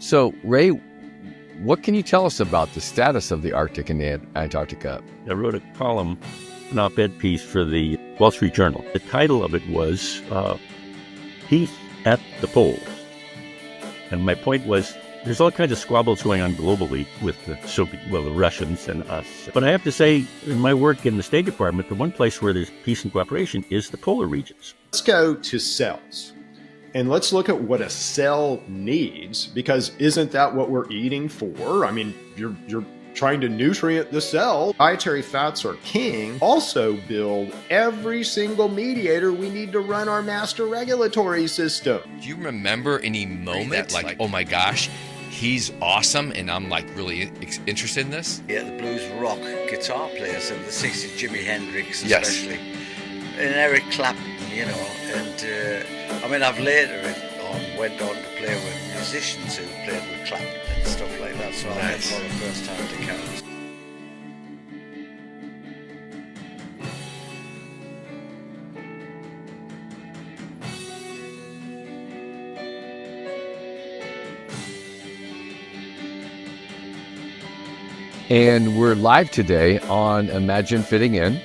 So, Ray, what can you tell us about the status of the Arctic and the Antarctica? I wrote a column, an op-ed piece for the Wall Street Journal. The title of it was Peace at the Poles. And my point was, there's all kinds of squabbles going on globally with the Russians and us. But I have to say, in my work in the State Department, the one place where there's peace and cooperation is the polar regions. Let's go to cells. And let's look at what a cell needs, because isn't that what we're eating for? I mean, you're trying to nutrient the cell. Dietary fats are king. Also build every single mediator we need to run our master regulatory system. Do you remember any moment like, oh my gosh, he's awesome and I'm like really interested in this? Yeah, the blues rock guitar players of the 60s, Jimi Hendrix especially. Yes. And Eric Clapton, you know, and I mean, I've later went on to play with musicians who played with Clapton and stuff like that, so I had a lot of first-hand accounts. And we're live today on IMAGiNE Fitting In.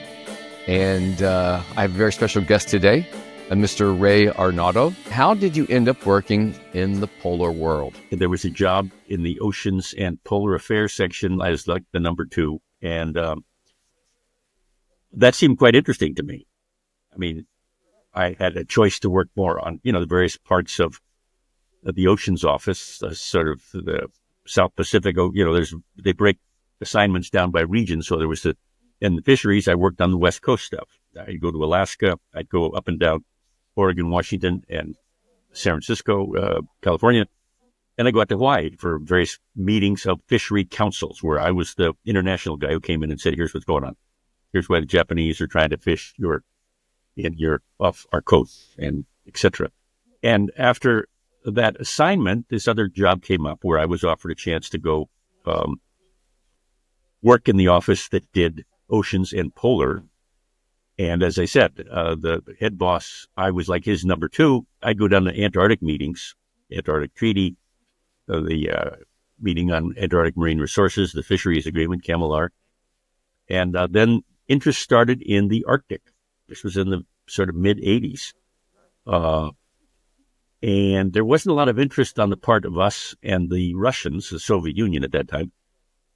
And I have a very special guest today, Mr. Ray Arnaudo. How did you end up working in the polar world? There was a job in the Oceans and Polar Affairs section. I was like the number 2. And that seemed quite interesting to me. I mean, I had a choice to work more on, the various parts of the Oceans office, sort of the South Pacifico. They break assignments down by region. So there was in the fisheries, I worked on the West Coast stuff. I'd go to Alaska. I'd go up and down Oregon, Washington, and San Francisco, California. And I go out to Hawaii for various meetings of fishery councils where I was the international guy who came in and said, here's what's going on. Here's why the Japanese are trying to fish off our coast, and et cetera. And after that assignment, this other job came up where I was offered a chance to go work in the office that did Oceans and Polar. And as I said, the head boss, I was like his number 2. I'd go down to Antarctic meetings, Antarctic Treaty, the meeting on Antarctic Marine Resources, the Fisheries Agreement, CAMLR. And then interest started in the Arctic. This was in the sort of mid-'80s. And there wasn't a lot of interest on the part of us and the Russians, the Soviet Union at that time.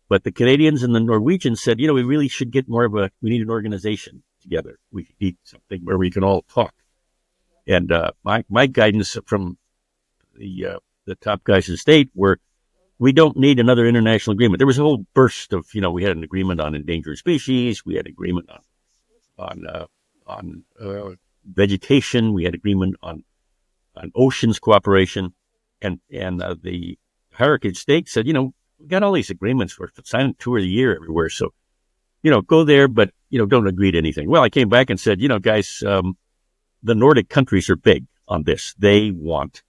But the Canadians and the Norwegians said, we really should get we need an organization together. We need something where we can all talk. And my guidance from the top guys in the state were, we don't need another international agreement. There was a whole burst of, we had an agreement on endangered species. We had an agreement on vegetation. We had agreement on oceans cooperation. And the heritage state said, we got all these agreements. We're signing 2 a year everywhere. So, go there, but, don't agree to anything. Well, I came back and said, guys, the Nordic countries are big on this. They want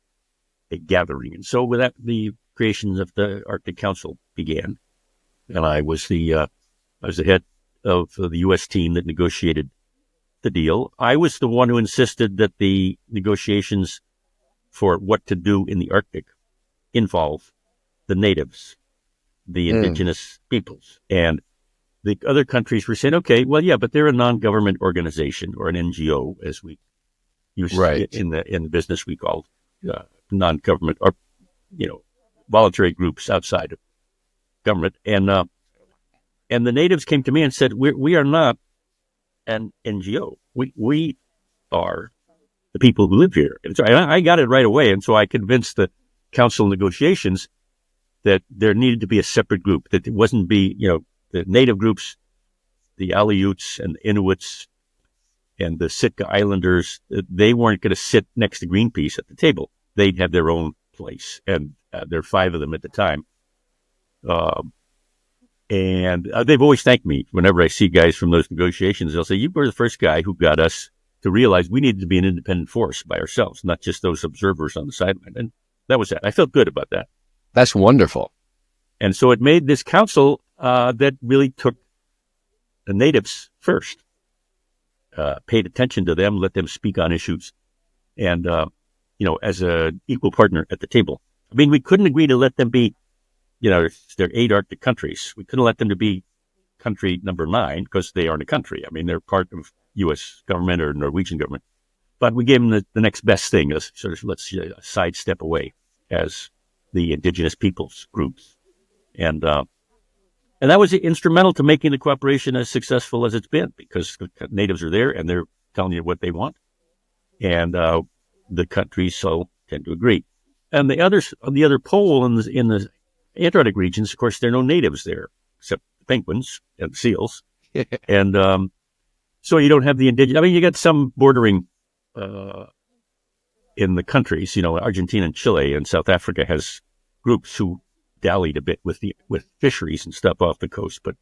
a gathering. And so with that, the creation of the Arctic Council began. And I was the head of the U.S. team that negotiated the deal. I was the one who insisted that the negotiations for what to do in the Arctic involve the natives, the indigenous peoples. And the other countries were saying, okay, well, yeah, but they're a non-government organization, or an NGO, as we use in the business we call non-government, or, voluntary groups outside of government. And the natives came to me and said, we are not an NGO. We are the people who live here. And so I got it right away. And so I convinced the council negotiations that there needed to be a separate group, that it wasn't the native groups, the Aleuts and the Inuits and the Sitka Islanders, they weren't going to sit next to Greenpeace at the table. They'd have their own place. And there are 5 of them at the time. And they've always thanked me whenever I see guys from those negotiations. They'll say, you were the first guy who got us to realize we needed to be an independent force by ourselves, not just those observers on the sideline. And that was that. I felt good about that. That's wonderful. And so it made this council that really took the natives first, paid attention to them, let them speak on issues, and, as an equal partner at the table. I mean, we couldn't agree to let them be, there are 8 Arctic countries. We couldn't let them to be country number 9 because they aren't a country. I mean, they're part of U.S. government or Norwegian government. But we gave them the next best thing, let's sidestep away as the indigenous peoples groups. And that was instrumental to making the cooperation as successful as it's been, because the natives are there and they're telling you what they want. And the countries so tend to agree. And the other pole in the Antarctic regions, of course, there are no natives there except the penguins and seals. And so you don't have the indigenous. I mean, you got some bordering in the countries. Argentina and Chile and South Africa has groups who dallied a bit with fisheries and stuff off the coast, but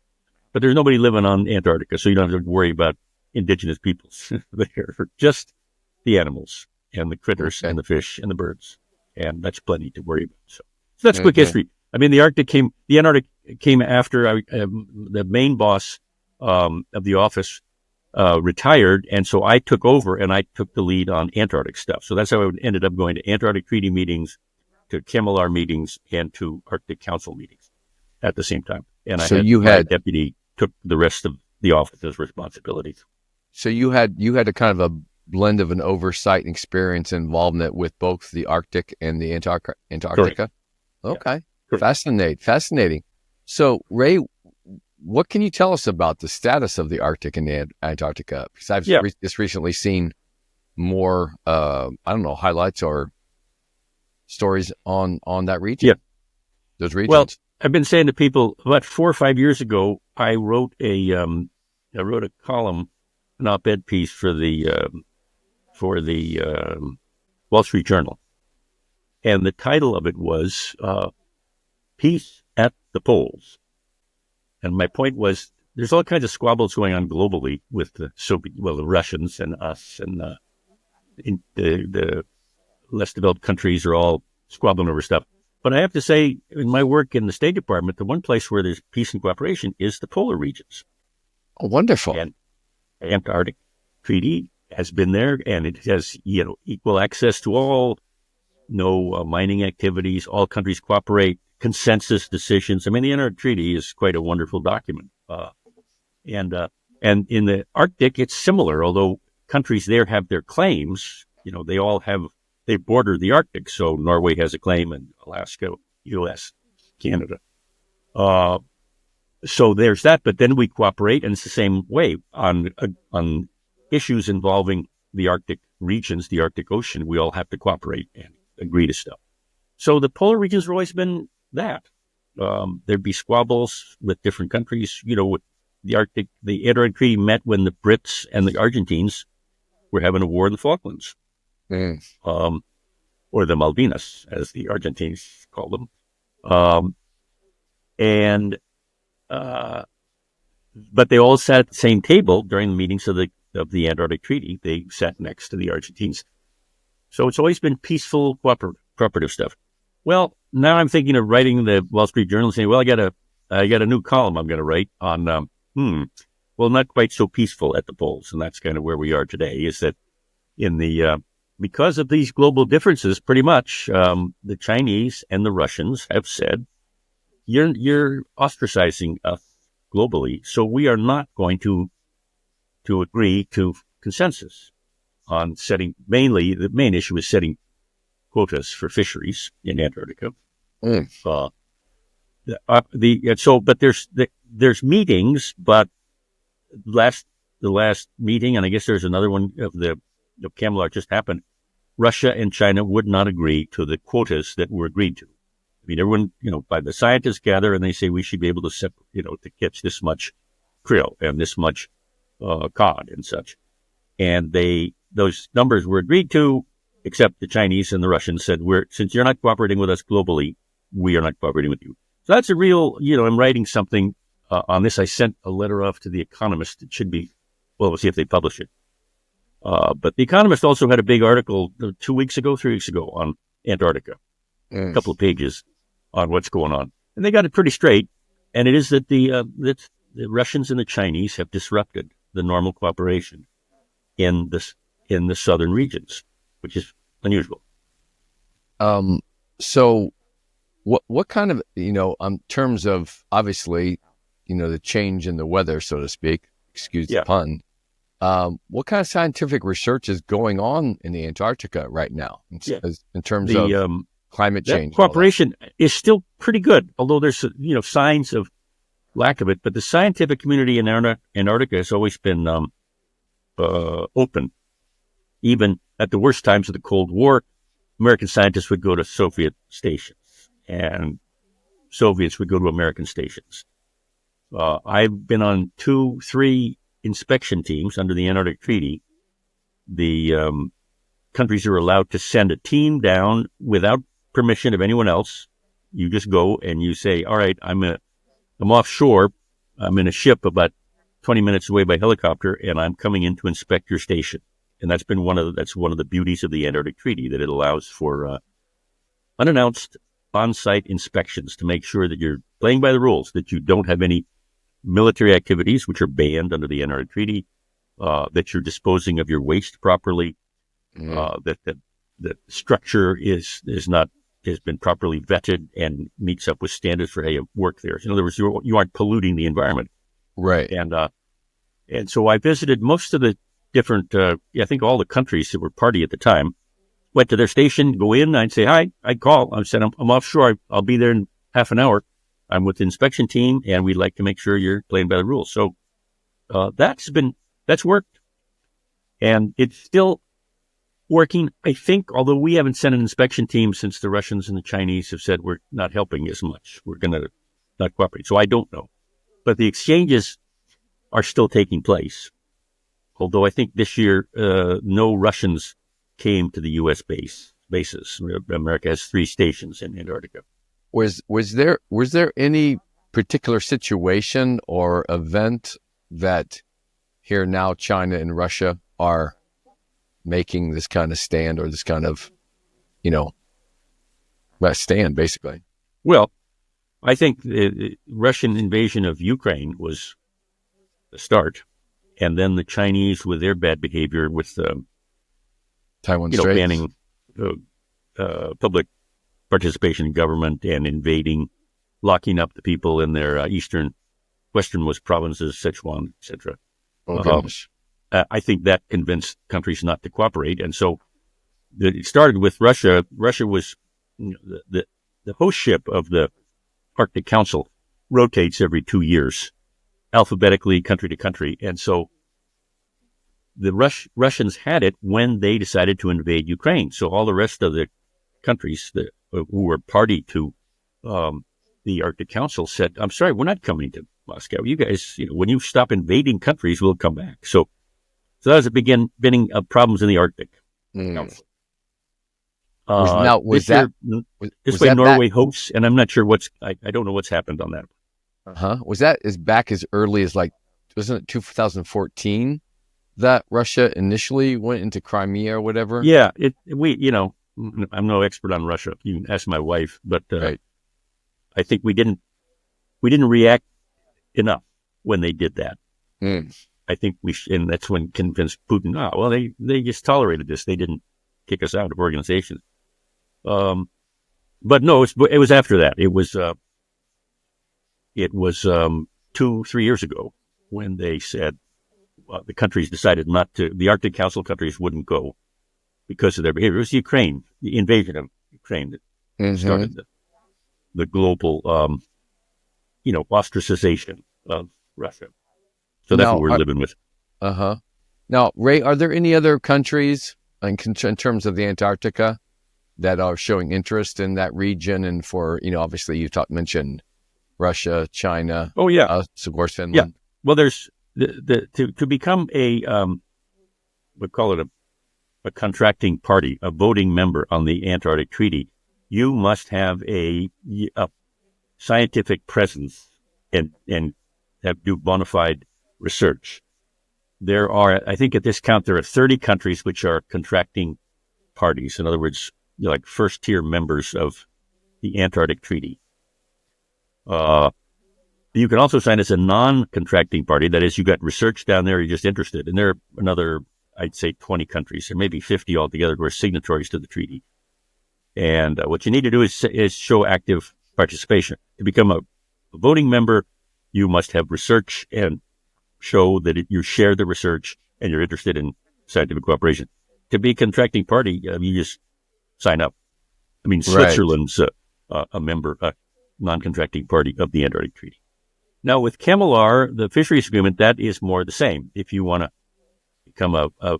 there's nobody living on Antarctica, so you don't have to worry about indigenous peoples there. Just the animals and the critters and the fish and the birds, and that's plenty to worry about. So that's quick history. I mean, the Antarctic came after the main boss of the office retired, and so I took over and I took the lead on Antarctic stuff. So that's how I ended up going to Antarctic Treaty meetings, to Gottemoeller meetings, and to Arctic Council meetings at the same time. And my deputy took the rest of the office's responsibilities. So you had a kind of a blend of an oversight and experience and involvement with both the Arctic and the Antarctica. Correct. Okay. Yeah. Fascinating. So, Ray, what can you tell us about the status of the Arctic and the Antarctica? Because I've just recently seen more, highlights or stories on that region. Yeah. Those regions. Well, I've been saying to people, about 4 or 5 years ago, I wrote a column, an op-ed piece for the Wall Street Journal, and the title of it was "Peace at the Poles." And my point was, there's all kinds of squabbles going on globally with the Russians and us, and the less developed countries are all squabbling over stuff. But I have to say, in my work in the State Department, the one place where there's peace and cooperation is the polar regions. Oh, wonderful. And Antarctic Treaty has been there, and it has equal access to all, no mining activities, all countries cooperate, consensus decisions. I mean, the Antarctic Treaty is quite a wonderful document. And in the Arctic, it's similar, although countries there have their claims. They border the Arctic, so Norway has a claim, and Alaska, U.S., Canada. So there's that, but then we cooperate, and it's the same way on issues involving the Arctic regions, the Arctic Ocean. We all have to cooperate and agree to stuff. So the polar regions have always been that. There'd be squabbles with different countries. With the Antarctic Treaty met when the Brits and the Argentines were having a war in the Falklands. Or the Malvinas, as the Argentines call them. But they all sat at the same table during the meetings of the Antarctic Treaty. They sat next to the Argentines. So it's always been peaceful, cooperative stuff. Well, now I'm thinking of writing the Wall Street Journal, saying, well, I got a new column I'm going to write on, not quite so peaceful at the poles. And that's kind of where we are today, is that because of these global differences, pretty much, the Chinese and the Russians have said, you're ostracizing us globally, so we are not going to agree to consensus on setting. Mainly, the main issue is setting quotas for fisheries in Antarctica. But there's meetings, but the last meeting, and I guess there's another one of the Gottemoeller just happened. Russia and China would not agree to the quotas that were agreed to. I mean, everyone, by the scientists gather and they say we should be able to to catch this much krill and this much cod and such. And those numbers were agreed to, except the Chinese and the Russians said, since you're not cooperating with us globally, we are not cooperating with you. So that's a real, I'm writing something on this. I sent a letter off to The Economist. It should be, we'll see if they publish it. But The Economist also had a big article 3 weeks ago on Antarctica, a couple of pages on what's going on. And they got it pretty straight. And it is that the Russians and the Chinese have disrupted the normal cooperation in the southern regions, which is unusual. So what kind of, terms of, obviously, the change in the weather, so to speak, excuse the pun, what kind of scientific research is going on in the Antarctica right now in terms of climate change? Cooperation is still pretty good, although there's, signs of lack of it. But the scientific community in Antarctica has always been open. Even at the worst times of the Cold War, American scientists would go to Soviet stations, and Soviets would go to American stations. I've been on 2-3 inspection teams under the Antarctic Treaty. The countries are allowed to send a team down without permission of anyone else. You just go and you say, all right, I'm offshore. I'm in a ship about 20 minutes away by helicopter, and I'm coming in to inspect your station. And that's one of the beauties of the Antarctic Treaty, that it allows for unannounced on-site inspections to make sure that you're playing by the rules, that you don't have any military activities, which are banned under the Antarctic Treaty, that you're disposing of your waste properly, that the structure has been properly vetted and meets up with standards for how you work there. In other words, you aren't polluting the environment. Right. And so I visited most of the different, I think all the countries that were party at the time, went to their station, go in, I'd say, hi, I'd call. I said, I'm offshore. I'll be there in half an hour. I'm with the inspection team, and we'd like to make sure you're playing by the rules. So that's worked. And it's still working, I think, although we haven't sent an inspection team since the Russians and the Chinese have said we're not helping as much. We're going to not cooperate. So I don't know. But the exchanges are still taking place. Although I think this year, no Russians came to the U.S. bases. America has 3 stations in Antarctica. Was there any particular situation or event that here now China and Russia are making this kind of stand, or this kind of, stand, basically? Well, I think the Russian invasion of Ukraine was the start. And then the Chinese, with their bad behavior with Taiwan Straits, banning public participation in government and invading, locking up the people in their westernmost provinces, Sichuan, etc. Oh, gosh. I think that convinced countries not to cooperate. And so it started with Russia. Russia was the host ship of the Arctic Council, rotates every 2 years, alphabetically, country to country. And so the Russians had it when they decided to invade Ukraine. So all the rest of the countries who were party to the Arctic Council said, I'm sorry, we're not coming to Moscow. You guys, when you stop invading countries, we'll come back. So that was the beginning of problems in the Arctic Council. This way Norway hosts, and I'm not sure I don't know what's happened on that. Was that back as early as wasn't it 2014 that Russia initially went into Crimea or whatever? Yeah, I'm no expert on Russia. You can ask my wife, but right. I think we didn't react enough when they did that. I think and that's when convinced Putin. They just tolerated this. They didn't kick us out of organizations. But no, it was after that. It was 2-3 years ago when they said the countries decided not to. The Arctic Council countries wouldn't go because of their behavior. It was Ukraine, the invasion of Ukraine, that started the global, ostracization of Russia. So that's what we're living with. Now, Ray, are there any other countries in terms of the Antarctica that are showing interest in that region? And for, obviously you mentioned Russia, China. Oh, yeah. Of course, Finland. Yeah. Well, there's to become we call it a contracting party, a voting member on the Antarctic Treaty, you must have a scientific presence and do bona fide research. There are, I think at this count, there are 30 countries which are contracting parties. In other words, like first-tier members of the Antarctic Treaty. You can also sign as a non-contracting party. That is, you got research down there, you're just interested. And there are another, I'd say, 20 countries, or maybe 50 altogether, who are signatories to the treaty. And what you need to do is show active participation. To become a voting member, you must have research and show that you share the research and you're interested in scientific cooperation. To be a contracting party, you just sign up. I mean, Switzerland's a member, a non-contracting party of the Antarctic Treaty. Now, with Camellar, the fisheries agreement, that is more the same. If you want to become a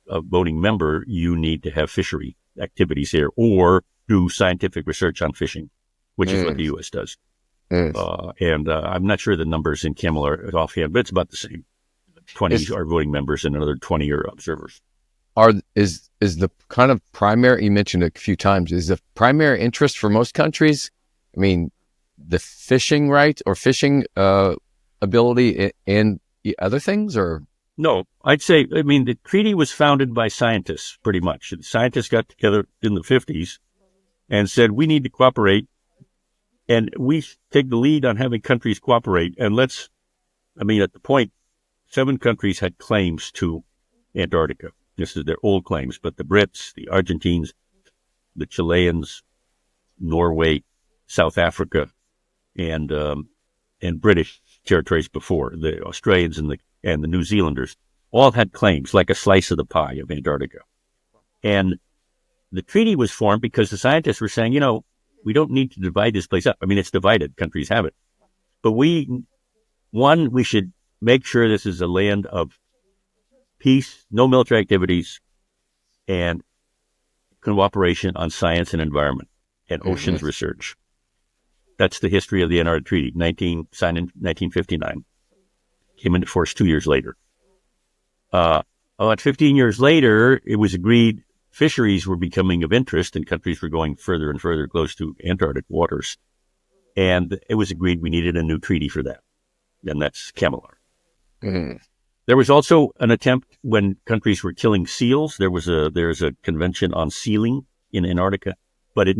voting member, you need to have fishery activities here or do scientific research on fishing, which is what the U.S. does. And I'm not sure the numbers in Camellar offhand, but it's about the same. 20 are voting members and another 20 are observers. Is the kind of primary, you mentioned a few times, is the primary interest for most countries, I mean, the fishing right or fishing ability and other things, or? No, I'd say, I mean, the treaty was founded by scientists, pretty much. The scientists got together in the 50s and said, we need to cooperate, and we take the lead on having countries cooperate. And at the point, 7 countries had claims to Antarctica. This is their old claims, but the Brits, the Argentines, the Chileans, Norway, South Africa, and British territories before, the Australians and the New Zealanders, all had claims, like a slice of the pie of Antarctica. And the treaty was formed because the scientists were saying, we don't need to divide this place up. I mean, it's divided. Countries have it. But we should make sure this is a land of peace, no military activities, and cooperation on science and environment and oceans research. That's the history of the Antarctic Treaty, signed in 1959. Came into force 2 years later. About 15 years later, it was agreed fisheries were becoming of interest and countries were going further and further close to Antarctic waters. And it was agreed we needed a new treaty for that. And that's Camellar. There was also an attempt when countries were killing seals. There's a convention on sealing in Antarctica, but it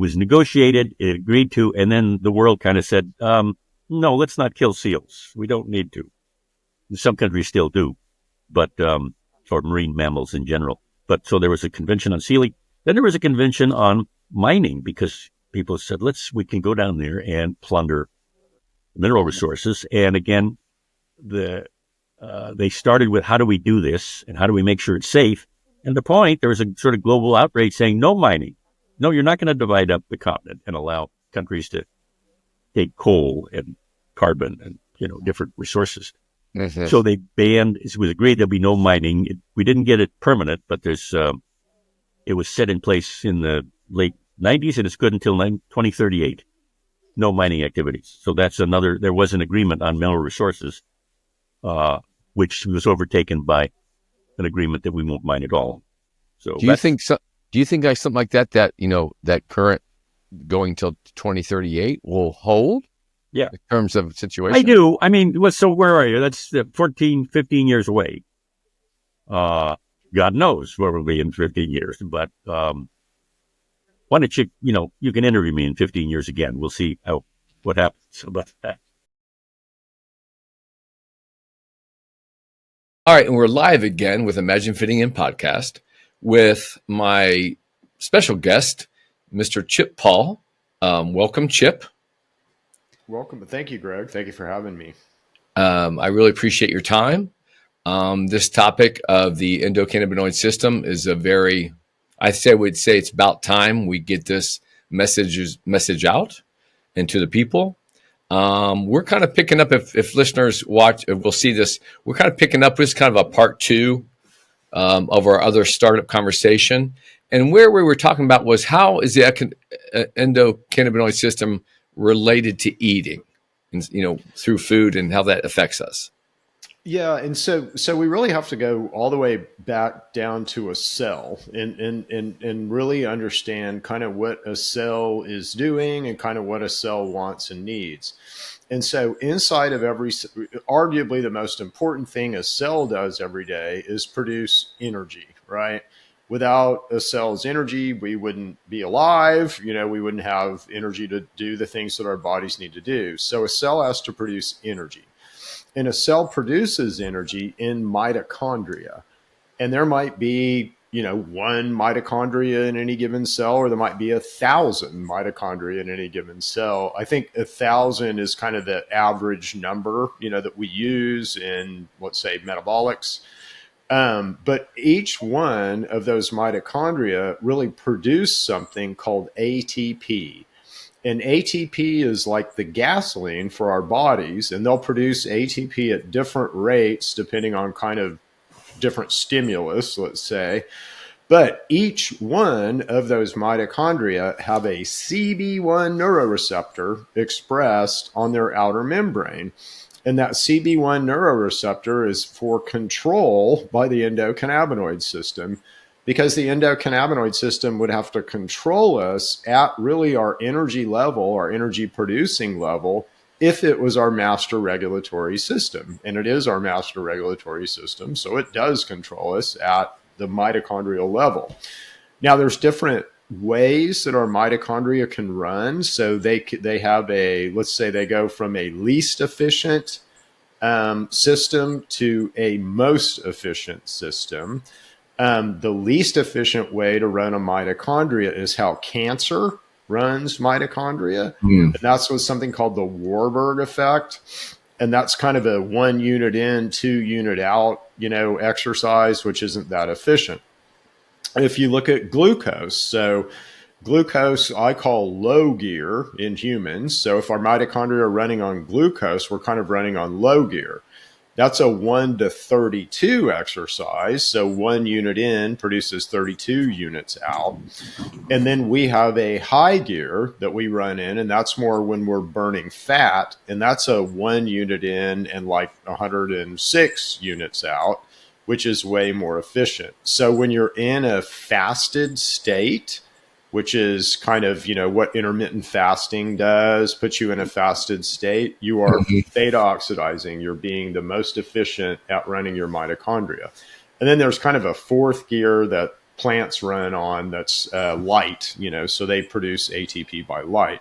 was negotiated, it agreed to, and then the world kind of said, no, let's not kill seals. We don't need to. Some countries still do, or marine mammals in general. But so there was a convention on sealing. Then there was a convention on mining because people said, we can go down there and plunder mineral resources. And again, they started with how do we do this and how do we make sure it's safe? And the point, there was a sort of global outrage saying no mining. No, you're not going to divide up the continent and allow countries to take coal and carbon and, different resources. So they banned, it was agreed there'll be no mining. We didn't get it permanent, but it was set in place in the late 90s and it's good until 2038. No mining activities. So that's there was an agreement on mineral resources, which was overtaken by an agreement that we won't mine at all. So do you think like something like that, that current going till 2038 will hold? Yeah. In terms of situation? I do. I mean, so where are you? That's 14, 15 years away. God knows where we'll be in 15 years. But why don't you can interview me in 15 years again. We'll see what happens about that. All right. And we're live again with Imagine Fitting In podcast with my special guest, Mr. Chip Paul. Welcome, Chip. Welcome. Thank you, Greg. Thank you for having me. I really appreciate your time. This topic of the endocannabinoid system is I would say it's about time we get this message out into the people. We're kind of picking up, if listeners watch, we'll see this, we're kind of picking up this kind of a part 2 of our other startup conversation. And where we were talking about was how is the endocannabinoid system related to eating, and through food and how that affects us. Yeah, and so we really have to go all the way back down to a cell and really understand kind of what a cell is doing and kind of what a cell wants and needs. And so inside of arguably the most important thing a cell does every day is produce energy, right? Without a cell's energy, we wouldn't be alive. We wouldn't have energy to do the things that our bodies need to do. So a cell has to produce energy. And a cell produces energy in mitochondria. And there might be one mitochondria in any given cell, or there might be 1,000 mitochondria in any given cell. I think 1,000 is kind of the average number, that we use in, let's say, metabolics. But each one of those mitochondria really produce something called ATP. And ATP is like the gasoline for our bodies, and they'll produce ATP at different rates depending on kind of different stimulus, let's say. But each one of those mitochondria have a CB1 neuroreceptor expressed on their outer membrane. And that CB1 neuroreceptor is for control by the endocannabinoid system, because the endocannabinoid system would have to control us at really our energy level, our energy producing level, if it was our master regulatory system. And it is our master regulatory system, so it does control us at the mitochondrial level. Now, there's different ways that our mitochondria can run. So they have let's say they go from a least efficient system to a most efficient system. The least efficient way to run a mitochondria is how cancer runs mitochondria. And that's with something called the Warburg effect. And that's kind of a 1 unit in, 2 unit out, exercise, which isn't that efficient. If you look at glucose, so glucose I call low gear in humans. So if our mitochondria are running on glucose, we're kind of running on low gear. That's a 1 to 32 exercise. So 1 unit in produces 32 units out. And then we have a high gear that we run in, and that's more when we're burning fat. And that's a 1 unit in and like 106 units out, which is way more efficient. So when you're in a fasted state, which is kind of, what intermittent fasting does, puts you in a fasted state, you are beta oxidizing. You're being the most efficient at running your mitochondria. And then there's kind of a fourth gear that plants run on that's light, so they produce ATP by light.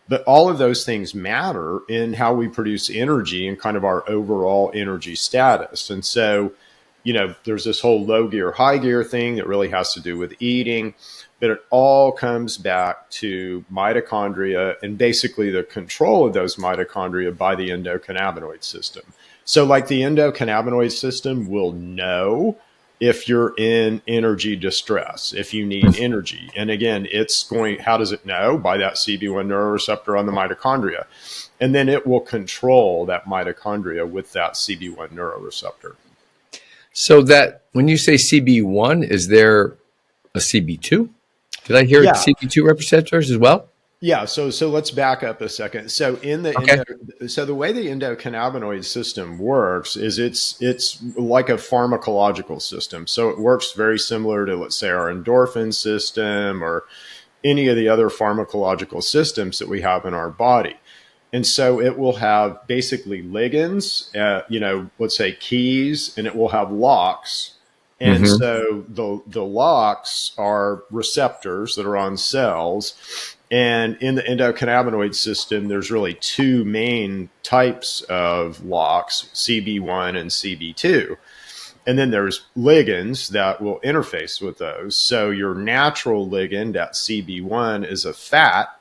But all of those things matter in how we produce energy and kind of our overall energy status. And so, there's this whole low gear, high gear thing that really has to do with eating. But it all comes back to mitochondria and basically the control of those mitochondria by the endocannabinoid system. So like the endocannabinoid system will know if you're in energy distress, if you need energy. And again, how does it know? By that CB1 neuroreceptor on the mitochondria. And then it will control that mitochondria with that CB1 neuroreceptor. So that when you say CB1, is there a CB2? Did I hear CB2 receptors as well? Yeah. So let's back up a second. So the way the endocannabinoid system works is it's like a pharmacological system. So it works very similar to, let's say, our endorphin system or any of the other pharmacological systems that we have in our body. And so it will have basically ligands, let's say keys, and it will have locks. And so the locks are receptors that are on cells. And in the endocannabinoid system, there's really 2 main types of locks, CB1 and CB2. And then there's ligands that will interface with those. So your natural ligand at CB1 is a fat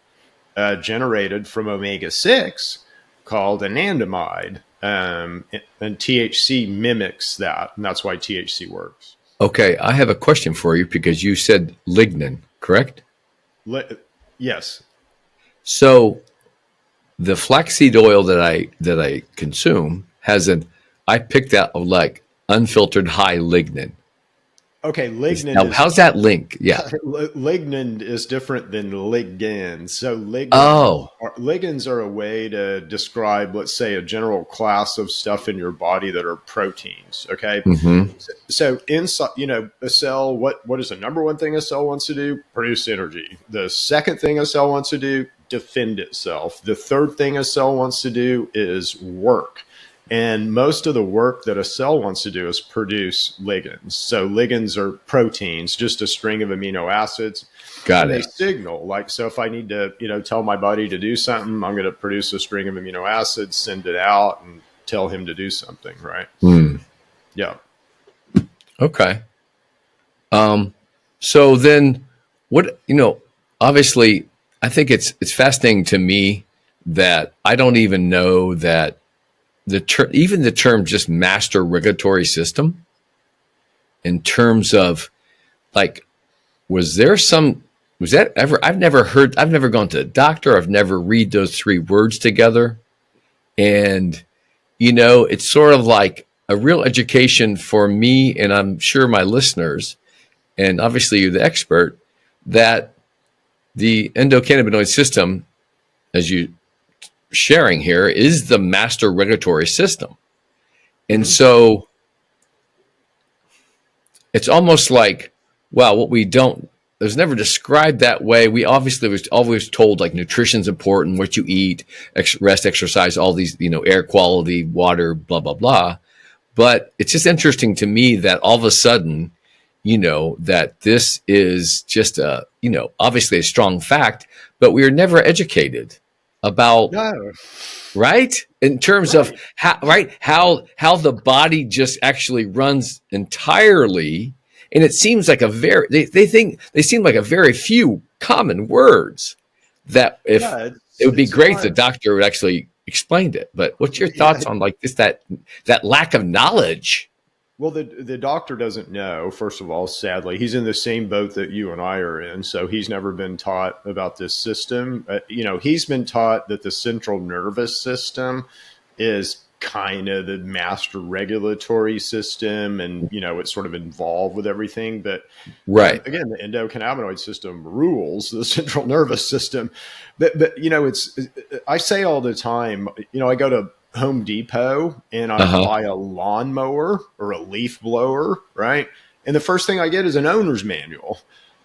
generated from omega-6 called anandamide. And THC mimics that, and that's why THC works. Okay, I have a question for you because you said lignin, correct? Yes. So the flaxseed oil that I consume I picked that like unfiltered high lignin. Okay, lignin. Now, how's that link? Yeah, lignin is different than ligands. So ligands are a way to describe, let's say, a general class of stuff in your body that are proteins. Okay, so inside, a cell. What is the number one thing a cell wants to do? Produce energy. The second thing a cell wants to do, defend itself. The third thing a cell wants to do is work. And most of the work that a cell wants to do is produce ligands. So ligands are proteins, just a string of amino acids. Got it. They signal, so if I need to, tell my body to do something, I'm going to produce a string of amino acids, send it out, and tell him to do something, right? Yeah. Okay. So then what, obviously I think it's fascinating to me that I don't even know that even the term just master regulatory system in terms of like, was that ever, I've never gone to a doctor. I've never read those three words together. And, it's sort of like a real education for me. And I'm sure my listeners, and obviously you're the expert, that the endocannabinoid system, as you sharing here, is the master regulatory system. And so it's almost like, wow, what we don't, it was never described that way. We obviously was always told like nutrition's important, what you eat, rest, exercise, all these, air quality, water, blah, blah, blah. But it's just interesting to me that all of a sudden, that this is just obviously a strong fact, but we are never educated about, No. right? In terms of how the body just actually runs entirely. And it seems like they seem like a very few common words that if it would be great if the doctor would actually explained it. But what's your thoughts on like just that lack of knowledge? Well, the doctor doesn't know, first of all, sadly. He's in the same boat that you and I are in. So he's never been taught about this system. He's been taught that the central nervous system is kind of the master regulatory system, and it's sort of involved with everything. But again, the endocannabinoid system rules the central nervous system. But it's, I say all the time, I go to Home Depot and I buy a lawnmower or a leaf blower, right? And the first thing I get is an owner's manual.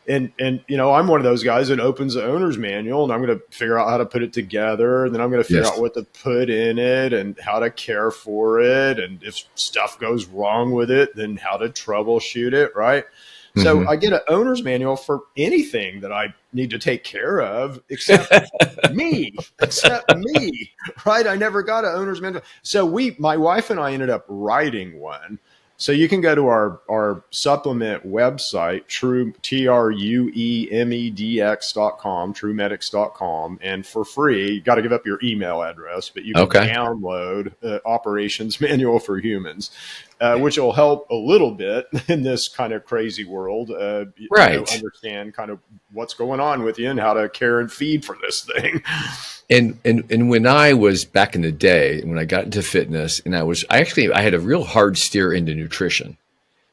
And I'm one of those guys that opens the owner's manual, and I'm going to figure out how to put it together. And then I'm going to figure out what to put in it and how to care for it. And if stuff goes wrong with it, then how to troubleshoot it, right? So I get an owner's manual for anything that I need to take care of except me, right? I never got an owner's manual. So my wife and I ended up writing one. So you can go to our supplement website, TRUEMEDX.com, TrueMedics.com, and for free, you got to give up your email address, but you can download Operations Manual for Humans, which will help a little bit in this kind of crazy world, understand kind of what's going on with you and how to care and feed for this thing. And when I was back in the day, when I got into fitness, and I had a real hard steer into nutrition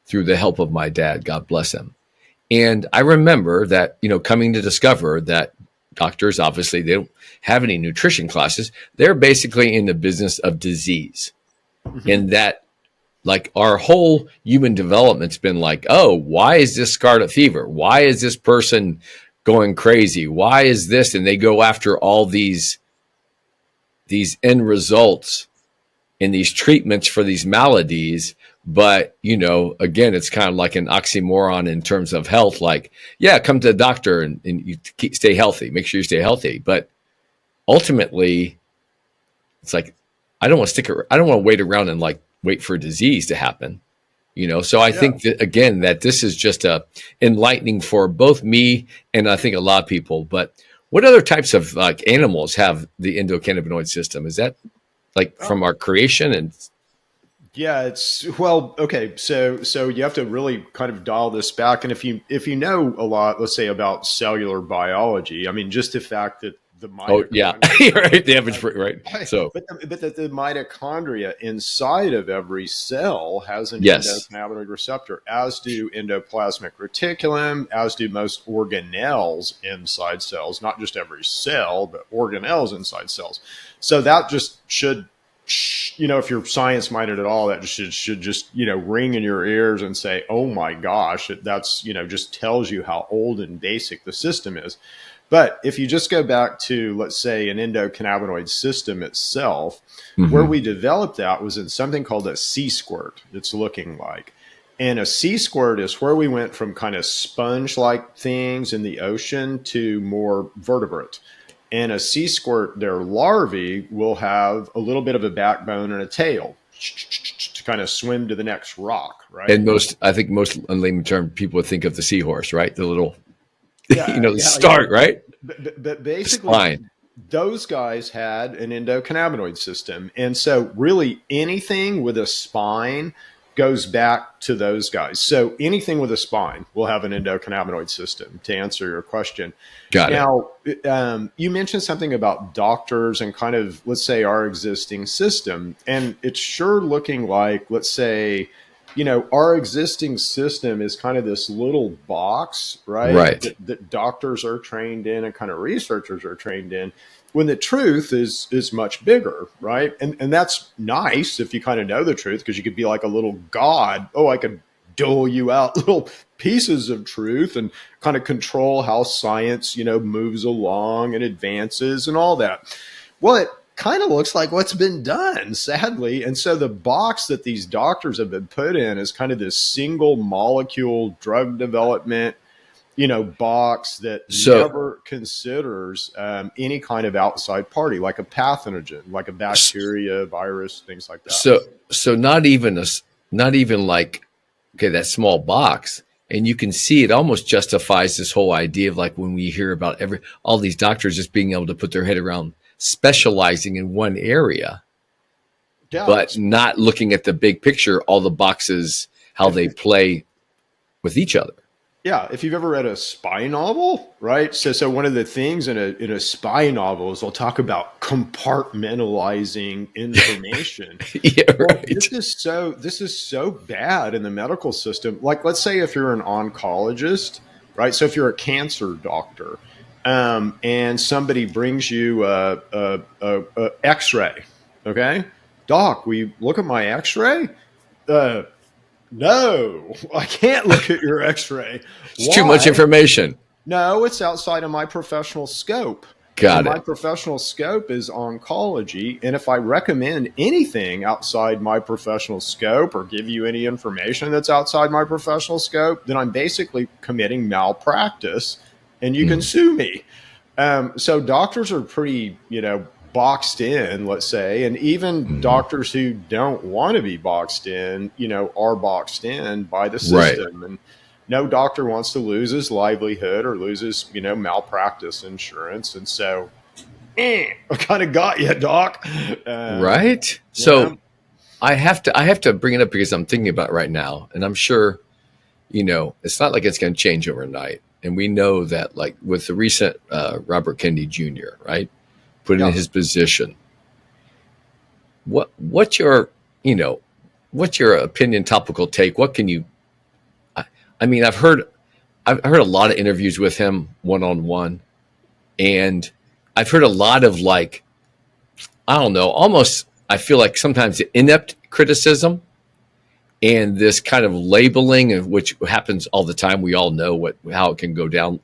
through the help of my dad, God bless him. And I remember that, coming to discover that doctors, obviously, they don't have any nutrition classes. They're basically in the business of disease. And that, like, our whole human development's been like, oh, why is this scarlet fever? Why is this person going crazy? Why is this? And they go after all these end results and these treatments for these maladies. But, again, it's kind of like an oxymoron in terms of health. Like, yeah, come to the doctor and you stay healthy. Make sure you stay healthy. But ultimately, it's like, I don't want to wait around and like wait for a disease to happen. So I think that, again, that this is just enlightening for both me and I think a lot of people. But what other types of like animals have the endocannabinoid system? Is that like from our creation? And okay. So you have to really kind of dial this back. And if you know a lot, let's say about cellular biology, I mean, just the fact that the mitochondria, right, the average, right. So, but the mitochondria inside of every cell has an endocannabinoid receptor, as do endoplasmic reticulum, as do most organelles inside cells. Not just every cell, but organelles inside cells. So that just should, if you're science minded at all, that should just ring in your ears and say, oh my gosh, that's just tells you how old and basic the system is. But if you just go back to, let's say, an endocannabinoid system itself, where we developed that was in something called a sea squirt, it's looking like. And a sea squirt is where we went from kind of sponge-like things in the ocean to more vertebrate. And a sea squirt, their larvae will have a little bit of a backbone and a tail to kind of swim to the next rock, right? And I think most in layman term, people would think of the seahorse, right? The little, Yeah, the start, right? But basically, those guys had an endocannabinoid system. And so really anything with a spine goes back to those guys. So anything with a spine will have an endocannabinoid system, to answer your question. Got it. Now, you mentioned something about doctors and kind of, let's say, our existing system. And it's sure looking like, let's say, our existing system is kind of this little box, right? Right. That doctors are trained in and kind of researchers are trained in, when the truth is much bigger, right? And that's nice if you kind of know the truth, because you could be like a little god. Oh, I could dole you out little pieces of truth and kind of control how science, moves along and advances and all that. Well, it kind of looks like what's been done, sadly. And so the box that these doctors have been put in is kind of this single molecule drug development, box that never considers any kind of outside party, like a pathogen, like a bacteria, virus, things like that. So not even like, okay, that small box. And you can see it almost justifies this whole idea of like when we hear about all these doctors just being able to put their head around specializing in one area, but not looking at the big picture, all the boxes, how they play with each other. Yeah, if you've ever read a spy novel, right? So one of the things in a spy novel is they'll talk about compartmentalizing information. Yeah, right. Well, this is so bad in the medical system. Like, let's say if you're an oncologist, right? So if you're a cancer doctor, and somebody brings you a X-ray, okay, doc, will you look at my X-ray? No, I can't look at your X-ray. It's too much information. No, it's outside of my professional scope. Got it. My professional scope is oncology. And if I recommend anything outside my professional scope or give you any information that's outside my professional scope, then I'm basically committing malpractice and you can sue me. So doctors are pretty, boxed in, let's say, and even doctors who don't want to be boxed in, are boxed in by the system. Right. And no doctor wants to lose his livelihood or loses, malpractice insurance. And so I kind of got you, doc. Right. So I have to bring it up because I'm thinking about it right now, and I'm sure, it's not like it's going to change overnight. And we know that, like with the recent Robert Kennedy Jr., right, put in his position. What's your opinion, topical take? What can you? I mean, I've heard a lot of interviews with him one-on-one, and I've heard a lot of like, I don't know, almost I feel like sometimes inept criticism and this kind of labeling, of which happens all the time. We all know how it can go down,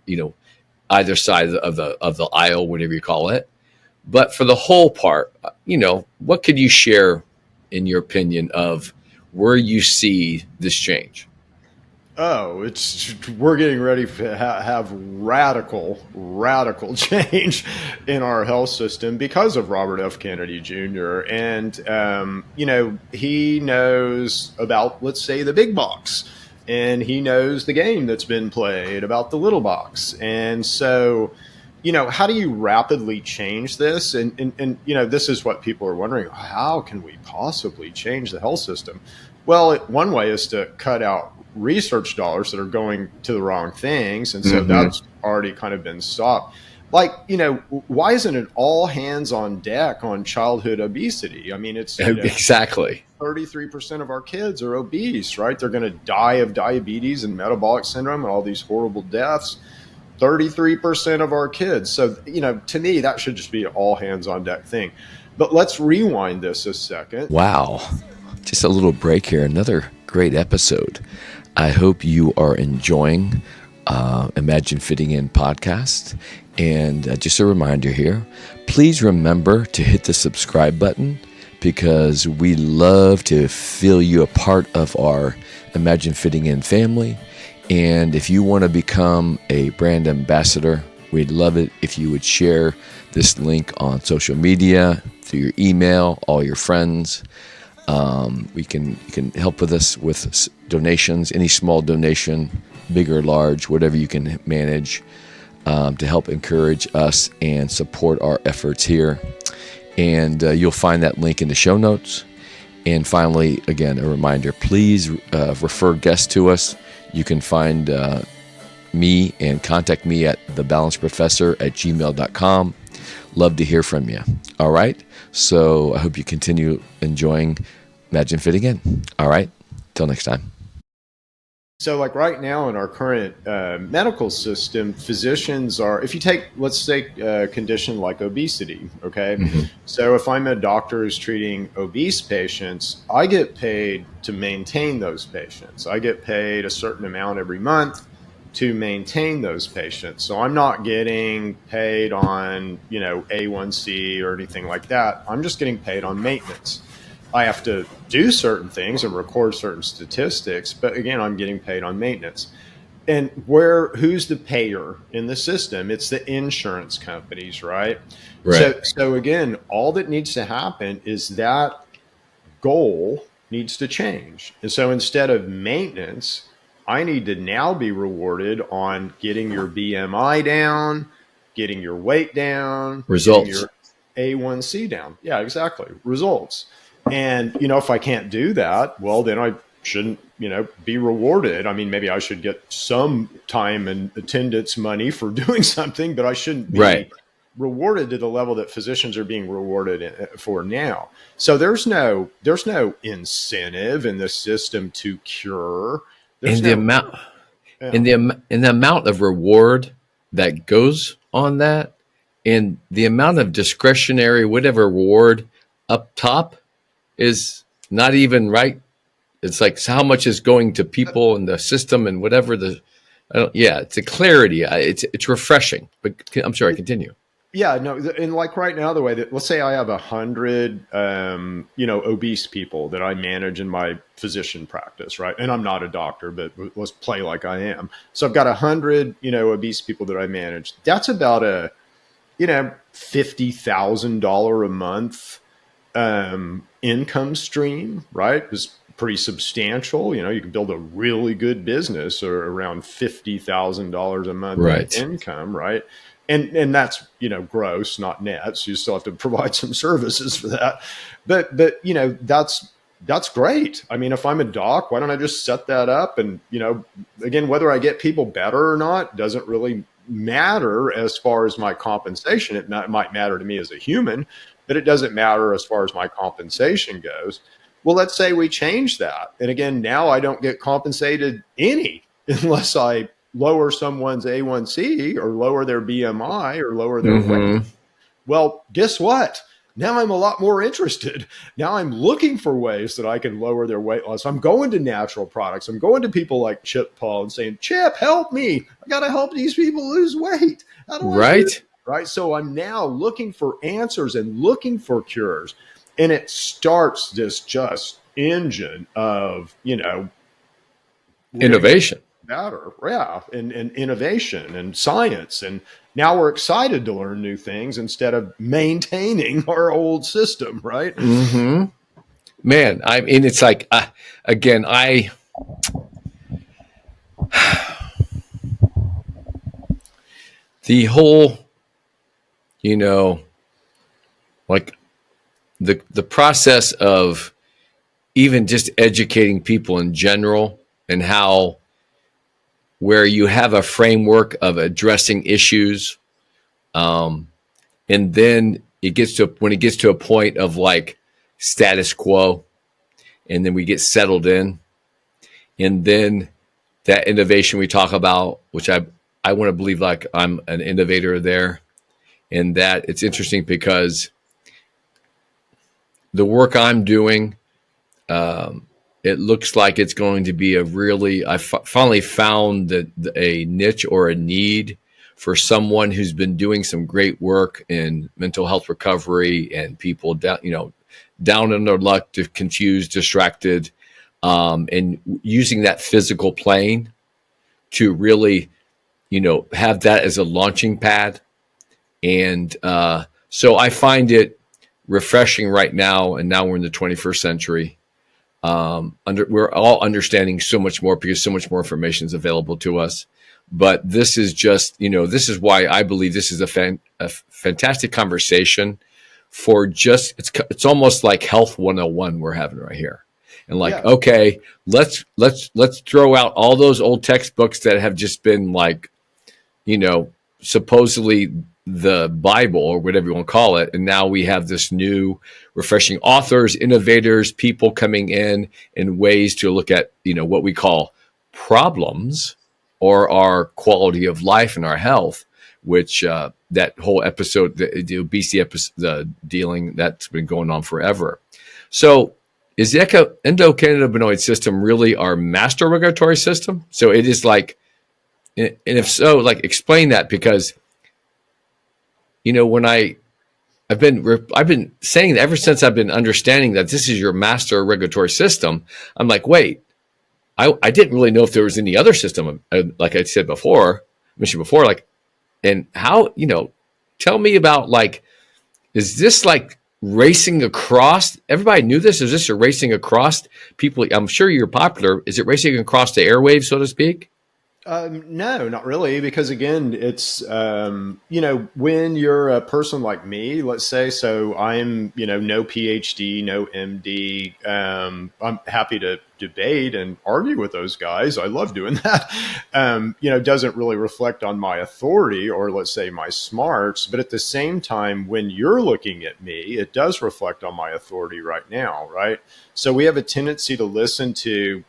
either side of the aisle, whatever you call it. But for the whole part, what could you share in your opinion of where you see this change? Oh, we're getting ready to have radical change in our health system because of Robert F. Kennedy Jr. And, he knows about, let's say, the big box, and he knows the game that's been played about the little box. And so, how do you rapidly change this? And this is what people are wondering. How can we possibly change the health system? Well, one way is to cut out research dollars that are going to the wrong things. And so that's already kind of been stopped. Like, why isn't it all hands on deck on childhood obesity? I mean, it's exactly 33% of our kids are obese, right? They're going to die of diabetes and metabolic syndrome and all these horrible deaths. 33% of our kids. So, to me, that should just be an all hands on deck thing. But let's rewind this a second. Wow. Just a little break here. Another great episode. I hope you are enjoying Imagine Fitting In podcast. And just a reminder here, please remember to hit the subscribe button because we love to feel you a part of our Imagine Fitting In family. And if you want to become a brand ambassador, we'd love it if you would share this link on social media, through your email, all your friends. You can help with us with donations, any small donation, big or large, whatever you can manage, to help encourage us and support our efforts here. And you'll find that link in the show notes. And finally, again, a reminder, please refer guests to us. You can find me and contact me at thebalanceprofessor@gmail.com. Love to hear from you. All right. So I hope you continue enjoying Imagine Fitting In. All right. Till next time. So like right now in our current medical system, physicians are, if you take, let's say a condition like obesity, okay? Mm-hmm. So if I'm a doctor who's treating obese patients, I get paid to maintain those patients. I get paid a certain amount every month to maintain those patients. So I'm not getting paid on, A1C or anything like that. I'm just getting paid on maintenance. I have to do certain things and record certain statistics, but again, I'm getting paid on maintenance. And who's the payer in the system? It's the insurance companies, right? So again, all that needs to happen is that goal needs to change. And so instead of maintenance, I need to now be rewarded on getting your BMI down, getting your weight down, results, getting your A1C down. Yeah, exactly. Results. And, if I can't do that, well, then I shouldn't, be rewarded. I mean, maybe I should get some time and attendance money for doing something, but I shouldn't be rewarded to the level that physicians are being rewarded for now. So there's no incentive in the system to cure. And the amount of reward that goes on that, and the amount of discretionary, whatever reward up top, is not even right. It's like how much is going to people and the system and whatever it's a clarity. It's refreshing. But I'm sorry, continue. Yeah, no, and like right now, the way that, let's say I have 100, obese people that I manage in my physician practice, right? And I'm not a doctor, but let's play like I am. So I've got 100, obese people that I manage. That's about a, $50,000 a month income stream, right? It's pretty substantial. You can build a really good business or around $50,000 a month income, right? And that's, gross, not net. So you still have to provide some services for that. But that's great. I mean, if I'm a doc, why don't I just set that up? And, again, whether I get people better or not doesn't really matter as far as my compensation. It might matter to me as a human, but it doesn't matter as far as my compensation goes. Well, let's say we change that. And again, now I don't get compensated any unless I lower someone's A1C or lower their BMI or lower their weight. Well, guess what? Now I'm a lot more interested. Now I'm looking for ways that I can lower their weight loss. I'm going to natural products. I'm going to people like Chip Paul and saying, Chip, help me. I got to help these people lose weight. How do I do it? Right. So I'm now looking for answers and looking for cures. And it starts this just engine of, innovation. Better, yeah, and innovation and science. And now we're excited to learn new things instead of maintaining our old system, right? Mm-hmm. Man, I mean, it's like, again, the whole, like the process of even just educating people in general and how, where you have a framework of addressing issues. And then when it gets to a point of like status quo, and then we get settled in, and then that innovation we talk about, which I want to believe like I'm an innovator there, and that it's interesting because the work I'm doing, it looks like it's going to be I finally found a niche or a need for someone who's been doing some great work in mental health recovery and people down in their luck, confused, distracted, and using that physical plane to really, have that as a launching pad. And so I find it refreshing right now. And now we're in the 21st century. We're all understanding so much more because so much more information is available to us. But this is just, this is why I believe this is a fantastic conversation for just, it's almost like health 101 we're having right here. And like, okay, let's throw out all those old textbooks that have just been like, supposedly the Bible or whatever you want to call it. And now we have this new refreshing authors, innovators, people coming in ways to look at, what we call problems or our quality of life and our health, which that whole episode, the obesity episode, the dealing, that's been going on forever. So is the endocannabinoid system really our master regulatory system? So it is like, and if so, like explain that, because when I've been saying that ever since I've been understanding that this is your master regulatory system, I'm like, wait, I didn't really know if there was any other system, like I said before, like, and how, tell me about, like, is this like racing across? Everybody knew this. Is this a racing across people? I'm sure you're popular. Is it racing across the airwaves, so to speak? No, not really, because again, it's, when you're a person like me, let's say, so I'm, no PhD, no MD, I'm happy to debate and argue with those guys. I love doing that. Doesn't really reflect on my authority or let's say my smarts, but at the same time, when you're looking at me, it does reflect on my authority right now, right? So we have a tendency to listen to,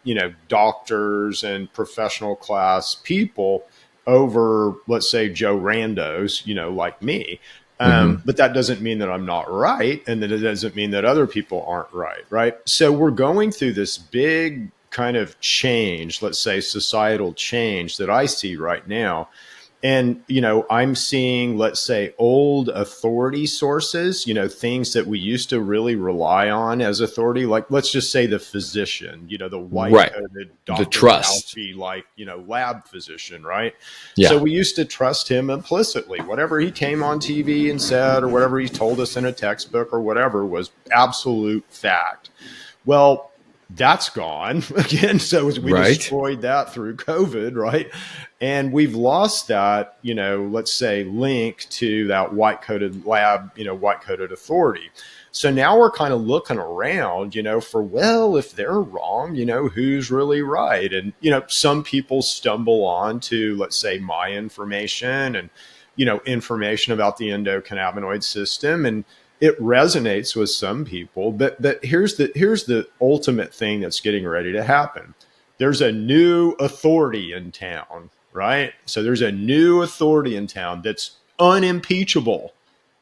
doctors and professional class people over, let's say, Joe Randos, like me. But that doesn't mean that I'm not right. And that it doesn't mean that other people aren't right. Right. So we're going through this big kind of change, let's say societal change that I see right now. And, I'm seeing, let's say, old authority sources, things that we used to really rely on as authority, like let's just say the physician, the white-coated Dr. The trust, Fauci, like, lab physician, right? Yeah. So we used to trust him implicitly. Whatever he came on TV and said, or whatever he told us in a textbook or whatever was absolute fact. Well, that's gone again. So we destroyed that through COVID, right? And we've lost that, let's say, link to that white-coated lab, white-coated authority. So now we're kind of looking around, for, well, if they're wrong, who's really right? And, some people stumble on to, let's say, my information and, information about the endocannabinoid system. And it resonates with some people, but here's the ultimate thing that's getting ready to happen. There's a new authority in town, right? So there's a new authority in town that's unimpeachable.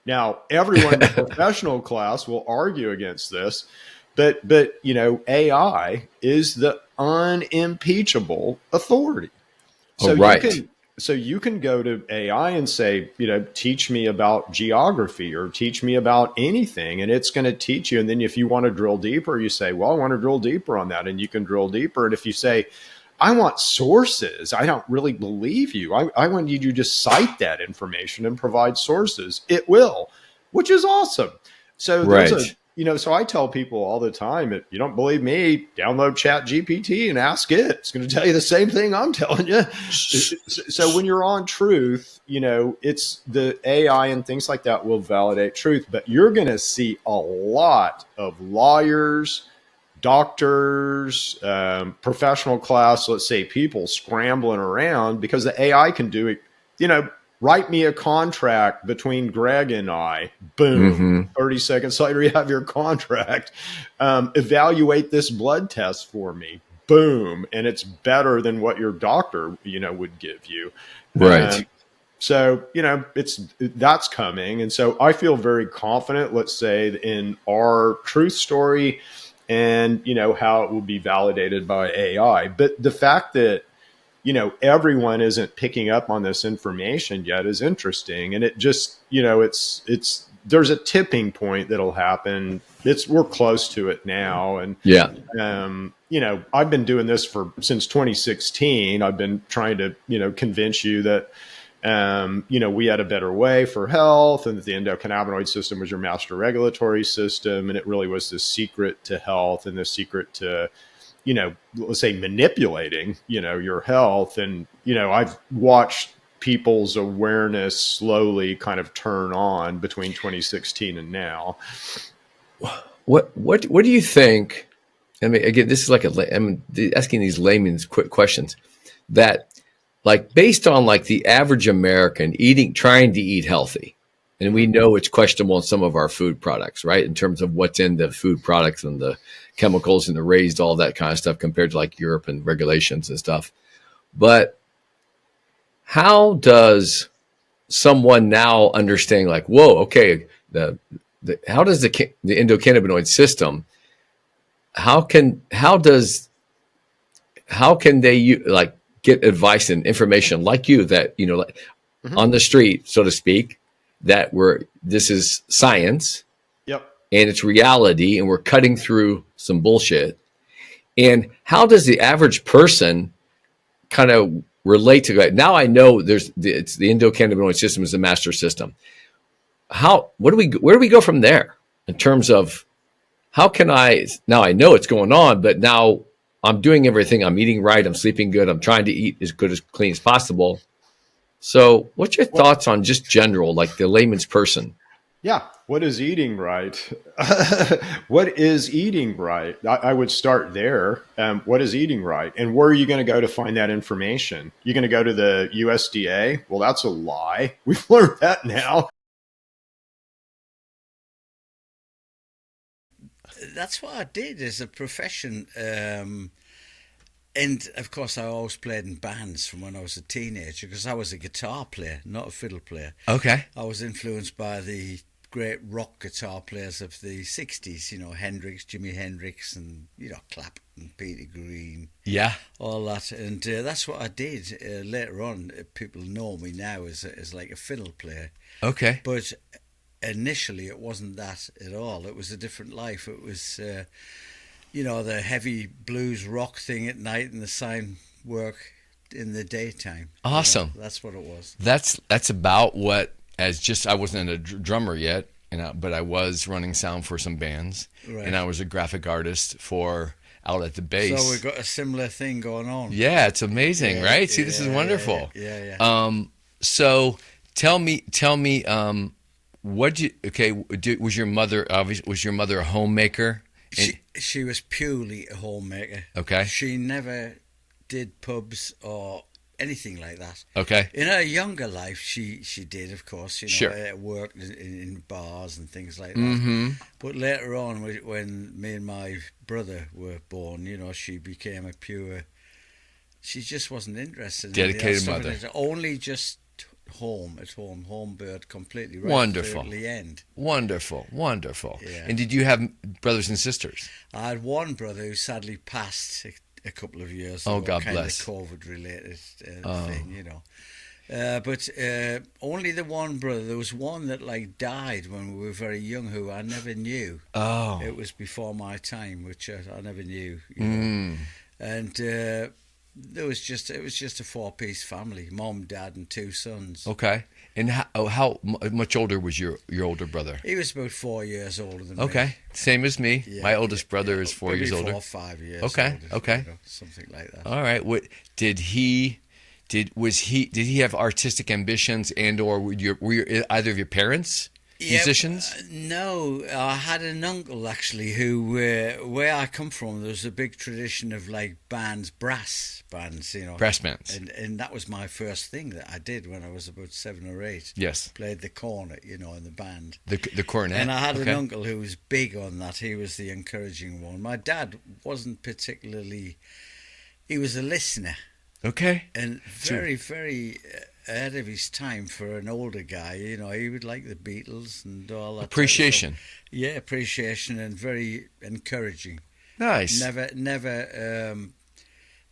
Now, everyone in the professional class will argue against this, but AI is the unimpeachable authority. So you can go to AI and say, teach me about geography or teach me about anything, and it's going to teach you. And then if you want to drill deeper, you say, well, I want to drill deeper on that, and you can drill deeper. And if you say, I want sources, I don't really believe you, I want you to just cite that information and provide sources, it will, which is awesome. So there's so I tell people all the time, if you don't believe me, download ChatGPT and ask it. It's going to tell you the same thing I'm telling you. So when you're on truth, it's the AI and things like that will validate truth, but you're going to see a lot of lawyers, doctors, professional class, let's say, people scrambling around because the AI can do it, write me a contract between Greg and I. Boom. 30 seconds later, you have your contract. Evaluate this blood test for me. Boom. And it's better than what your doctor, would give you. Right. So, that's coming. And so I feel very confident, let's say, in our truth story and, how it will be validated by AI. But the fact that, everyone isn't picking up on this information yet is interesting. And it just, there's a tipping point that'll happen. We're close to it now. And, I've been doing this since 2016. I've been trying to, convince you that, We had a better way for health, and that the endocannabinoid system was your master regulatory system. And it really was the secret to health and the secret to, let's say manipulating, your health. And, I've watched people's awareness slowly kind of turn on between 2016 and now. What do you think? I mean, again, this is like I'm asking these layman's quick questions that, like, based on like the average American trying to eat healthy, and we know it's questionable in some of our food products, right? In terms of what's in the food products and the chemicals and the raised, all that kind of stuff compared to like Europe and regulations and stuff. But how does someone now understand, like, whoa, okay, how does the endocannabinoid system, how can they like get advice and information like you that, on the street, so to speak, that this is science. Yep. And it's reality, and we're cutting through some bullshit. And how does the average person kind of relate to that? Now I know it's the endocannabinoid system is the master system. Where do we go from there in terms of how can now I know it's going on, but now I'm doing everything. I'm eating right. I'm sleeping good. I'm trying to eat as good, as clean as possible. So what's your thoughts on just general, like the layman's person? Yeah. What is eating right? What is eating right? I would start there. What is eating right? And where are you going to go to find that information? You're going to go to the USDA? Well, that's a lie. We've learned that now. That's what I did as a profession. And of course, I always played in bands from when I was a teenager because I was a guitar player, not a fiddle player. Okay. I was influenced by the great rock guitar players of the 60s, Hendrix, Jimi Hendrix, and, Clapton, Peter Green. Yeah. All that. And that's what I did. Later on, people know me now as like a fiddle player. Okay. But initially, it wasn't that at all. It was a different life. It was, the heavy blues rock thing at night and the sign work in the daytime. Awesome. That's what it was. That's about what, I wasn't a drummer yet, but I was running sound for some bands. Right. And I was a graphic artist out at the base. So we've got a similar thing going on. Yeah, it's amazing, right? See, this is wonderful. Yeah. So tell me, was your mother a homemaker? She was purely a homemaker. Okay. She never did pubs or anything like that. Okay. In her younger life, she did, of course. Sure. Worked in bars and things like that. Mm-hmm. But later on, when me and my brother were born, she became she just wasn't interested. Dedicated mother. Only just home bird completely, right? Wonderful. To the end. Wonderful. Yeah. And did you have brothers and sisters? I had one brother who sadly passed a couple of years ago. Oh, God kind bless. of COVID related thing, but only the one brother. There was one that died when we were very young, who I never knew. Oh, it was before my time, which I never knew. And it was just a 4-piece family: mom, dad, and 2 sons. Okay. And how much older was your older brother? He was about 4 years older than me. Okay, same as me. Yeah, my oldest brother is 4 years older. 4 or 5 years. Okay, older, okay, something like that. All right. What did he have artistic ambitions, and or were either of your parents musicians? No, I had an uncle actually who, where I come from, there was a big tradition of brass bands, brass bands, and that was my first thing that I did when I was about 7 or 8. Yes, played the cornet, in the band, the cornet. And I had an uncle who was big on that. He was the encouraging one. My dad wasn't particularly. He was a listener. Okay, and very, very ahead of his time for an older guy. He would like the Beatles and all that. Appreciation. Yeah, appreciation, and very encouraging. Nice. Never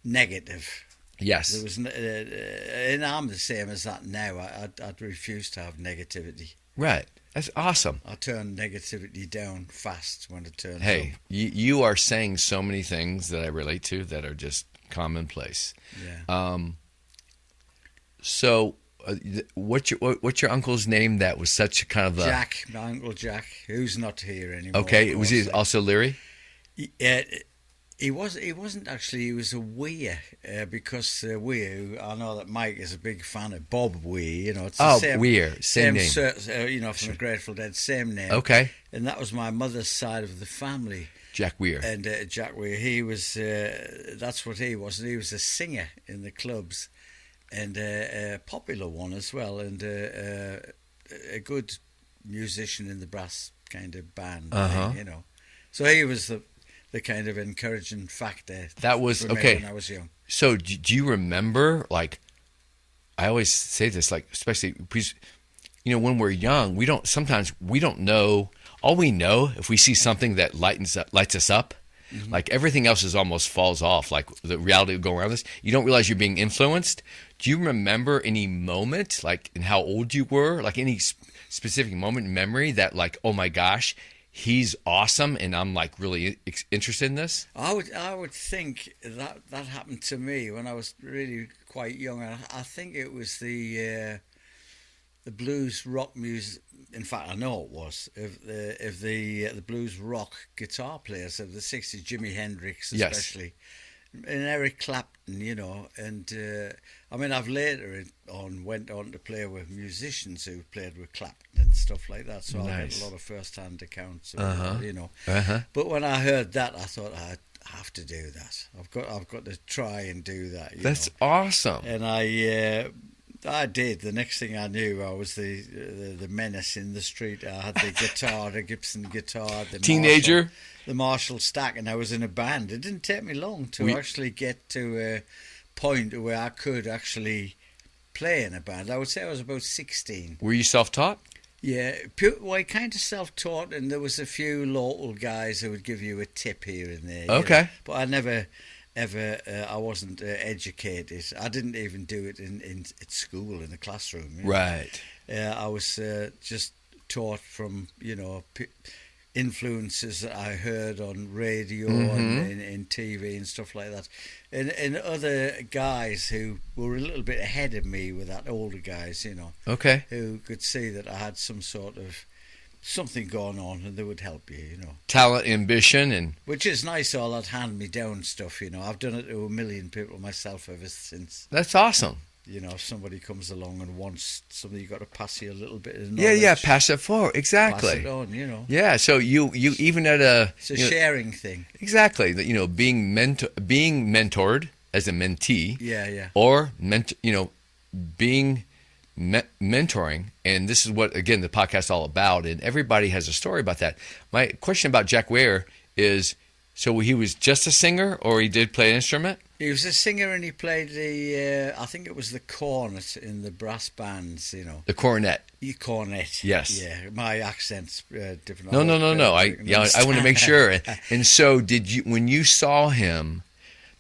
negative. Yes. There was, and I'm the same as that now. I'd refuse to have negativity. Right. That's awesome. I turn negativity down fast when it turns up. Hey, you are saying so many things that I relate to that are just commonplace. Yeah. So what's your uncle's name? That was such a kind of a Jack, my uncle Jack, who's not here anymore. Okay, was he also Leary? He wasn't actually. He was a Weir because Weir. I know that Mike is a big fan of Bob Weir. You know, it's the same, Weir, same name. You know, from the Grateful Dead, same name. Okay, and that was my mother's side of the family. Jack Weir. And Jack Weir, he was. That's what he was. And he was a singer in the clubs, and a popular one as well, and a good musician in the brass kind of band. Thing, you know, so he was the kind of encouraging factor that was for me okay when I was young. So do you remember, like, I always say this, like, especially because, you know, when we're young, we don't know. All we know, if we see something that lights us up, like everything else is almost falls off, like the reality of going around this, you don't realize you're being influenced. Do you remember any moment, like in how old you were, like any specific moment in memory that, like, oh my gosh, he's awesome, and I'm like really interested in this? I would think that happened to me when I was really quite young. I think it was the blues rock music. In fact, I know it was of the blues rock guitar players of the '60s, Jimi Hendrix especially, and Eric Clapton. You know, and I mean, I've later on went on to play with musicians who played with Clapton and stuff like that. So I had a lot of first-hand accounts of that, you know. But when I heard that, I thought I have to do that. I've got to try and do that. That's awesome. And I did. The next thing I knew, I was the menace in the street. I had the guitar, the Gibson guitar, the teenager, the Marshall stack, and I was in a band. It didn't take me long to actually get to a point where I could actually play in a band. I would say I was about 16. Were you self-taught? Yeah, well, kind of self-taught, and there was a few local guys who would give you a tip here and there. Okay. You know? But I never, ever, I wasn't educated. I didn't even do it at school, in the classroom. You know? Right. I was just taught from, you know, influences that I heard on radio and in TV and stuff like that. And other guys who were a little bit ahead of me were that older guys, you know. Okay. Who could see that I had some sort of something going on, and they would help you, you know. Talent, ambition, and... Which is nice, all that hand-me-down stuff, you know. I've done it to a million people myself ever since. That's awesome. You know, if somebody comes along and wants something, you've got to pass you a little bit of knowledge. Yeah, pass it forward. Exactly. Pass it on, you know. Yeah, so you even at a... It's a sharing thing. Exactly. You know, being mentored as a mentee. Yeah. Or, being mentoring. And this is what, again, the podcast is all about. And everybody has a story about that. My question about Jack Weir is, so he was just a singer, or he did play an instrument? He was a singer, and he played I think it was the cornet in the brass bands, you know. The cornet. The cornet. Yes. Yeah, my accent's different. No. I want to make sure. And so, when you saw him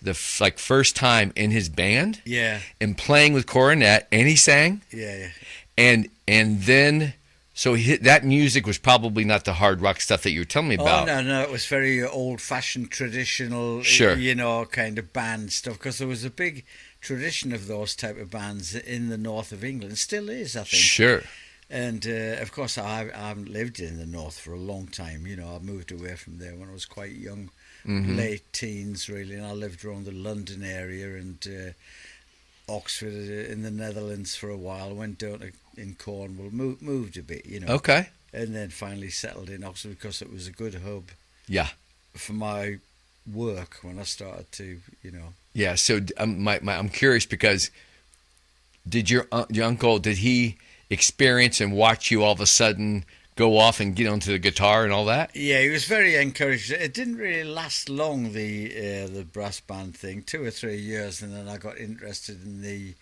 the first time in his band? Yeah. And playing with cornet, and he sang? Yeah. And then... So that music was probably not the hard rock stuff that you were telling me about. Oh, no, it was very old-fashioned, traditional, sure. You know, kind of band stuff, because there was a big tradition of those type of bands in the north of England. Still is, I think. Sure. And, of course, I haven't lived in the north for a long time. You know, I moved away from there when I was quite young, late teens, really, and I lived around the London area and Oxford in the Netherlands for a while. Went down in Cornwall, moved a bit, you know. Okay. And then finally settled in Oxford because it was a good hub. Yeah. For my work when I started to, you know. Yeah. So I'm curious because did your uncle, did he experience and watch you all of a sudden go off and get onto the guitar and all that? Yeah, he was very encouraged. It didn't really last long, the brass band thing, 2 or 3 years, and then I got interested in the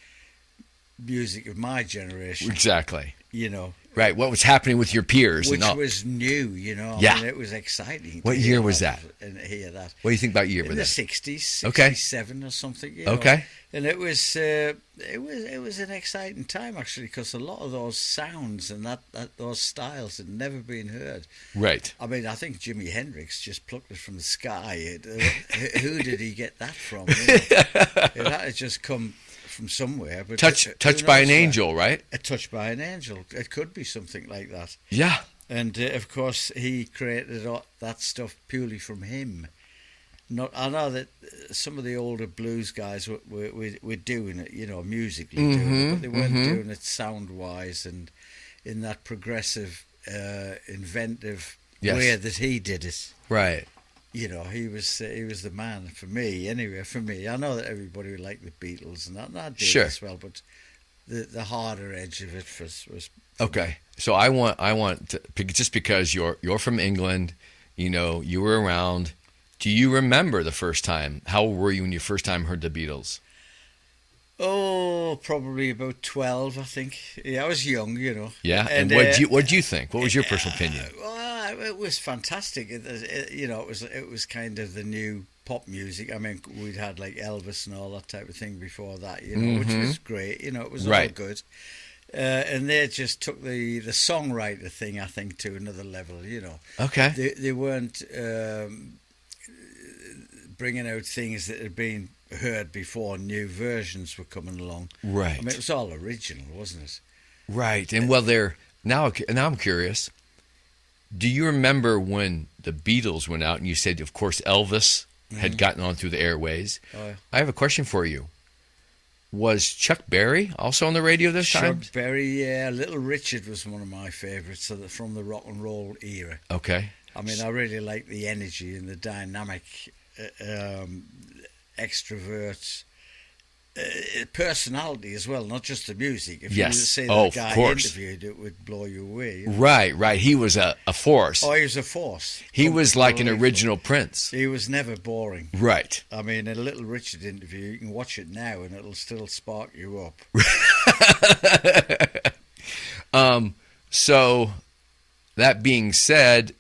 music of my generation. Exactly. You know. Right, what was happening with your peers. Which was new, you know. I mean, it was exciting. What year was that? And hear that. What do you think about year? In the 60s, 67 or something. You know? And it was an exciting time, actually, because a lot of those sounds and those styles had never been heard. Right. I mean, I think Jimi Hendrix just plucked it from the sky. Who did he get that from? You know? It had to just come from somewhere. But touched by an angel, right? A touch by an angel. It could be something like that. Yeah. And of course, he created all that stuff purely from him. I know that some of the older blues guys were doing it, musically doing it, but they weren't doing it sound-wise and in that progressive, inventive way that he did it. Right. He was the man for me. Anyway, for me, I know that everybody would like the Beatles and that did as well, but the harder edge of it was okay. So I want to, just because you're from England, you were around. Do you remember the first time? How old were you when you first time heard the Beatles? Oh, probably about 12, I think. Yeah, I was young, Yeah, and what do you think? What was your personal opinion? Well, it was fantastic. It was kind of the new pop music. I mean, we'd had like Elvis and all that type of thing before that, which was great. It was all good. And they just took the songwriter thing, I think, to another level. Okay. They weren't bringing out things that had been heard before. New versions were coming along. Right. I mean, it was all original, wasn't it? Right. And well, now I'm curious. Do you remember when the Beatles went out and you said, of course, Elvis had gotten on through the airways? Oh. I have a question for you. Was Chuck Berry also on the radio this time? Chuck Berry, yeah. Little Richard was one of my favourites from the rock and roll era. Okay. I mean, I really like the energy and the dynamic, extrovert personality as well, not just the music. If you say that guy interviewed, it would blow you away. Right. He was a force. Oh, he was a force. He was like an original Prince. He was never boring. Right. I mean, in a Little Richard interview, you can watch it now and it'll still spark you up. So, that being said,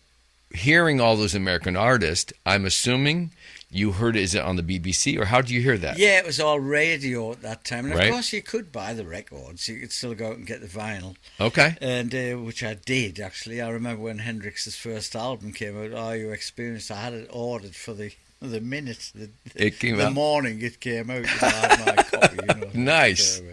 hearing all those American artists, I'm assuming you heard it, is it on the BBC, or how do you hear that? Yeah, it was all radio at that time. And of Right. course, you could buy the records. You could still go out and get the vinyl. Okay. And which I did, actually. I remember when Hendrix's first album came out, Are You Experienced? I had it ordered for the minute, the morning it came out. I had my copy, Nice. So,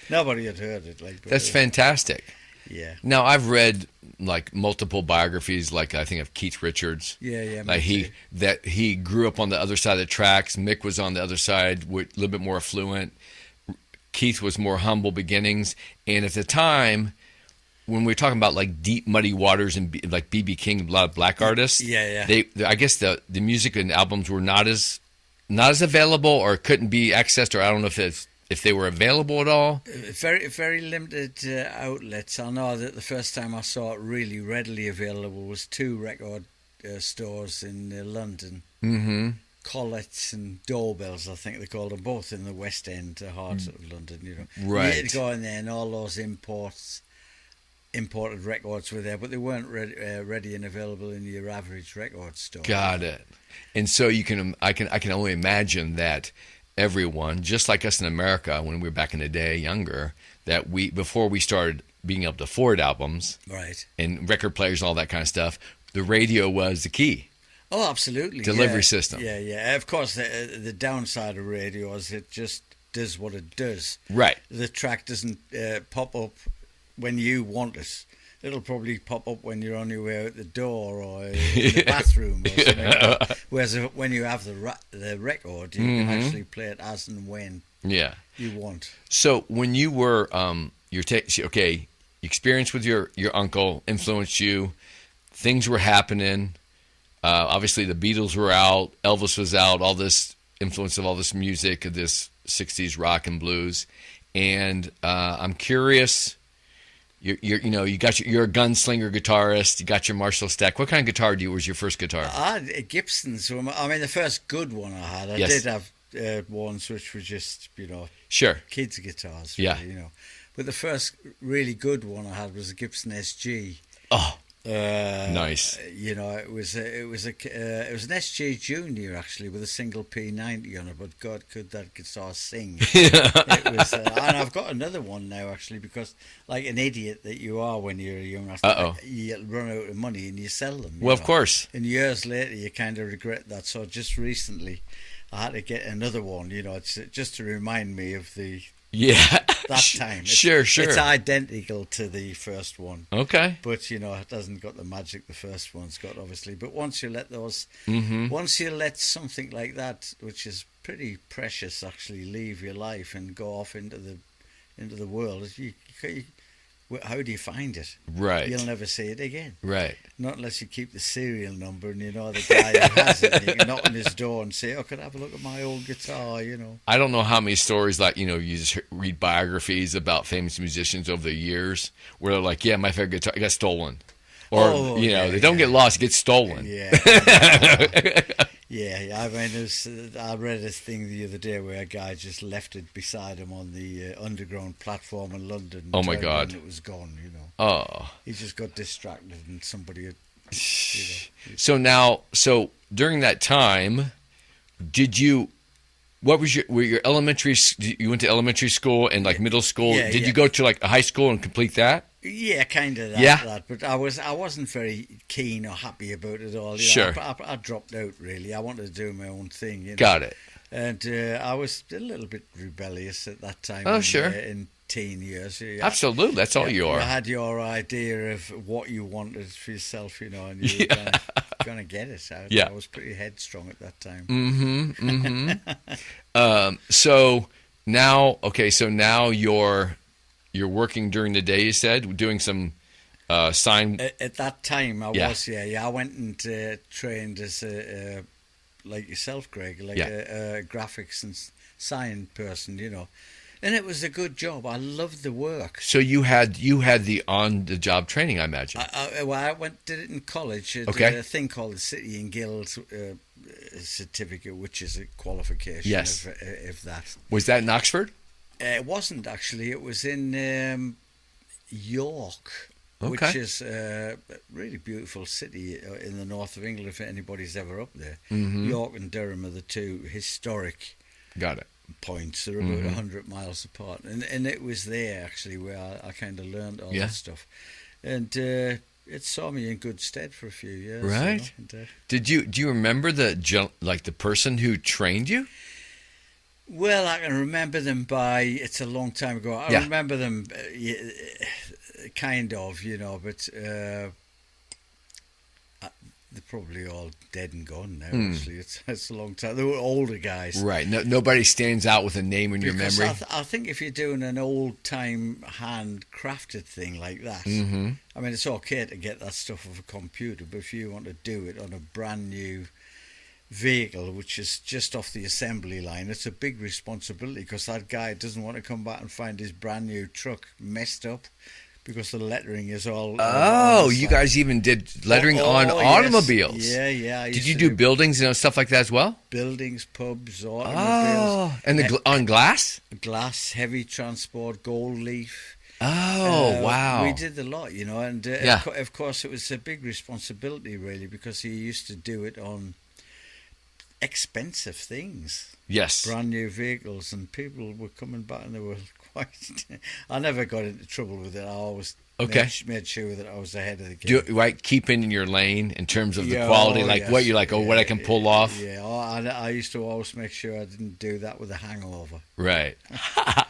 nobody had heard it. That's fantastic. Yeah. Now, I've read like multiple biographies, like I think of Keith Richards. Yeah. Like he grew up on the other side of the tracks. Mick was on the other side, a little bit more affluent. Keith was more humble beginnings. And at the time, when we were talking about like deep, muddy waters and like B.B. King, a lot of black artists. Yeah. I guess the music and albums were not as available, or couldn't be accessed, or I don't know if they were available at all. Very, very limited outlets. I know that the first time I saw it really readily available was 2 record stores in London. Mm-hmm. Collett's and Doorbells, I think they called them, both in the West End, heart of London. Right. You'd go in there and all those imported records were there, but they weren't ready and available in your average record store. Got it. And so I can only imagine that everyone, just like us in America when we were back in the day, younger, that before we started being able to afford albums, right, and record players and all that kind of stuff, the radio was the key. Oh, absolutely. Delivery system. Yeah. Of course, the downside of radio is it just does what it does. Right. The track doesn't pop up when you want it. It'll probably pop up when you're on your way out the door or in the bathroom or something. Whereas when you have the record, you can actually play it as and when you want. So when you were, experience with your uncle influenced you, things were happening. Obviously, the Beatles were out, Elvis was out, all this influence of all this music, of this 60s rock and blues. And I'm curious... You're a gunslinger guitarist. You got your Marshall stack. What kind of guitar was your first guitar? I had a Gibson. So I mean, the first good one I had. I did have ones which were just sure, kids' guitars. Really, but the first really good one I had was a Gibson SG. Oh, nice. It was an SG Junior actually with a single P90 on it. But God, could that guitar sing? It was, and I've got another one now actually because, like an idiot that you are when you're young, you run out of money and you sell them. Well, of course. And years later, you kind of regret that. So just recently, I had to get another one. It's just to remind me of the Yeah. That time. Sure. It's identical to the first one. Okay. But, it hasn't got the magic the first one's got, obviously. But once you let once you let something like that, which is pretty precious, actually leave your life and go off into the world, how do you find it? Right. You'll never see it again. Right. Not unless you keep the serial number and the guy who has it. And you can knock on his door and say, could I have a look at my old guitar, I don't know how many stories you just read biographies about famous musicians over the years where they're like, yeah, my favorite guitar got stolen. Or, they don't get lost, it gets stolen. Yeah. Yeah, I mean, I read a thing the other day where a guy just left it beside him on the underground platform in London. Oh my God! And it was gone. Oh. He just got distracted, and somebody had. So during that time, what was your elementary? You went to elementary school and middle school. Yeah, Did you go to a high school and complete that? Yeah, kind of that. Yeah. That, but I wasn't very keen or happy about it all. Sure. I dropped out really. I wanted to do my own thing. Got it. And I was a little bit rebellious at that time. Oh, sure. In teen years. Absolutely, that's all you are. You had your idea of what you wanted for yourself, and you were going to get it. I was pretty headstrong at that time. So now you're working during the day, you said, doing some sign. At that time, I was. I went and trained as like yourself, Greg, a graphics and sign person, and it was a good job. I loved the work. So you had the on-the-job training, I imagine. I did it in college. I did a thing called the City and Guilds certificate, which is a qualification of that. Was that in Oxford? It wasn't actually. It was in York, which is a really beautiful city in the north of England, if anybody's ever up there. Mm-hmm. York and Durham are the two historic points. They're about 100 miles apart. And it was there, actually, where I kind of learned all that stuff. And it saw me in good stead for a few years. Right. And, do you remember the person who trained you? Well, I can remember them it's a long time ago. I remember them kind of, but they're probably all dead and gone now, actually. It's a long time. They were older guys. Right. Nobody stands out with a name in your memory. I think if you're doing an old-time hand-crafted thing like that, I mean, it's okay to get that stuff off a computer, but if you want to do it on a brand-new vehicle which is just off the assembly line, it's a big responsibility, because that guy doesn't want to come back and find his brand new truck messed up because the lettering is all you guys even did lettering on automobiles. Yes. Did you do buildings and stuff like that as well? Buildings, pubs, automobiles. And on glass heavy transport, gold leaf. Wow. We did a lot, and of course it was a big responsibility really, because he used to do it on expensive things. Yes. Brand new vehicles, and people were coming back and they were quite... I never got into trouble with it. I always made sure that I was ahead of the game. Keeping in your lane in terms of the quality, what you're what I can pull off. Yeah, I used to always make sure I didn't do that with a hangover. Right. I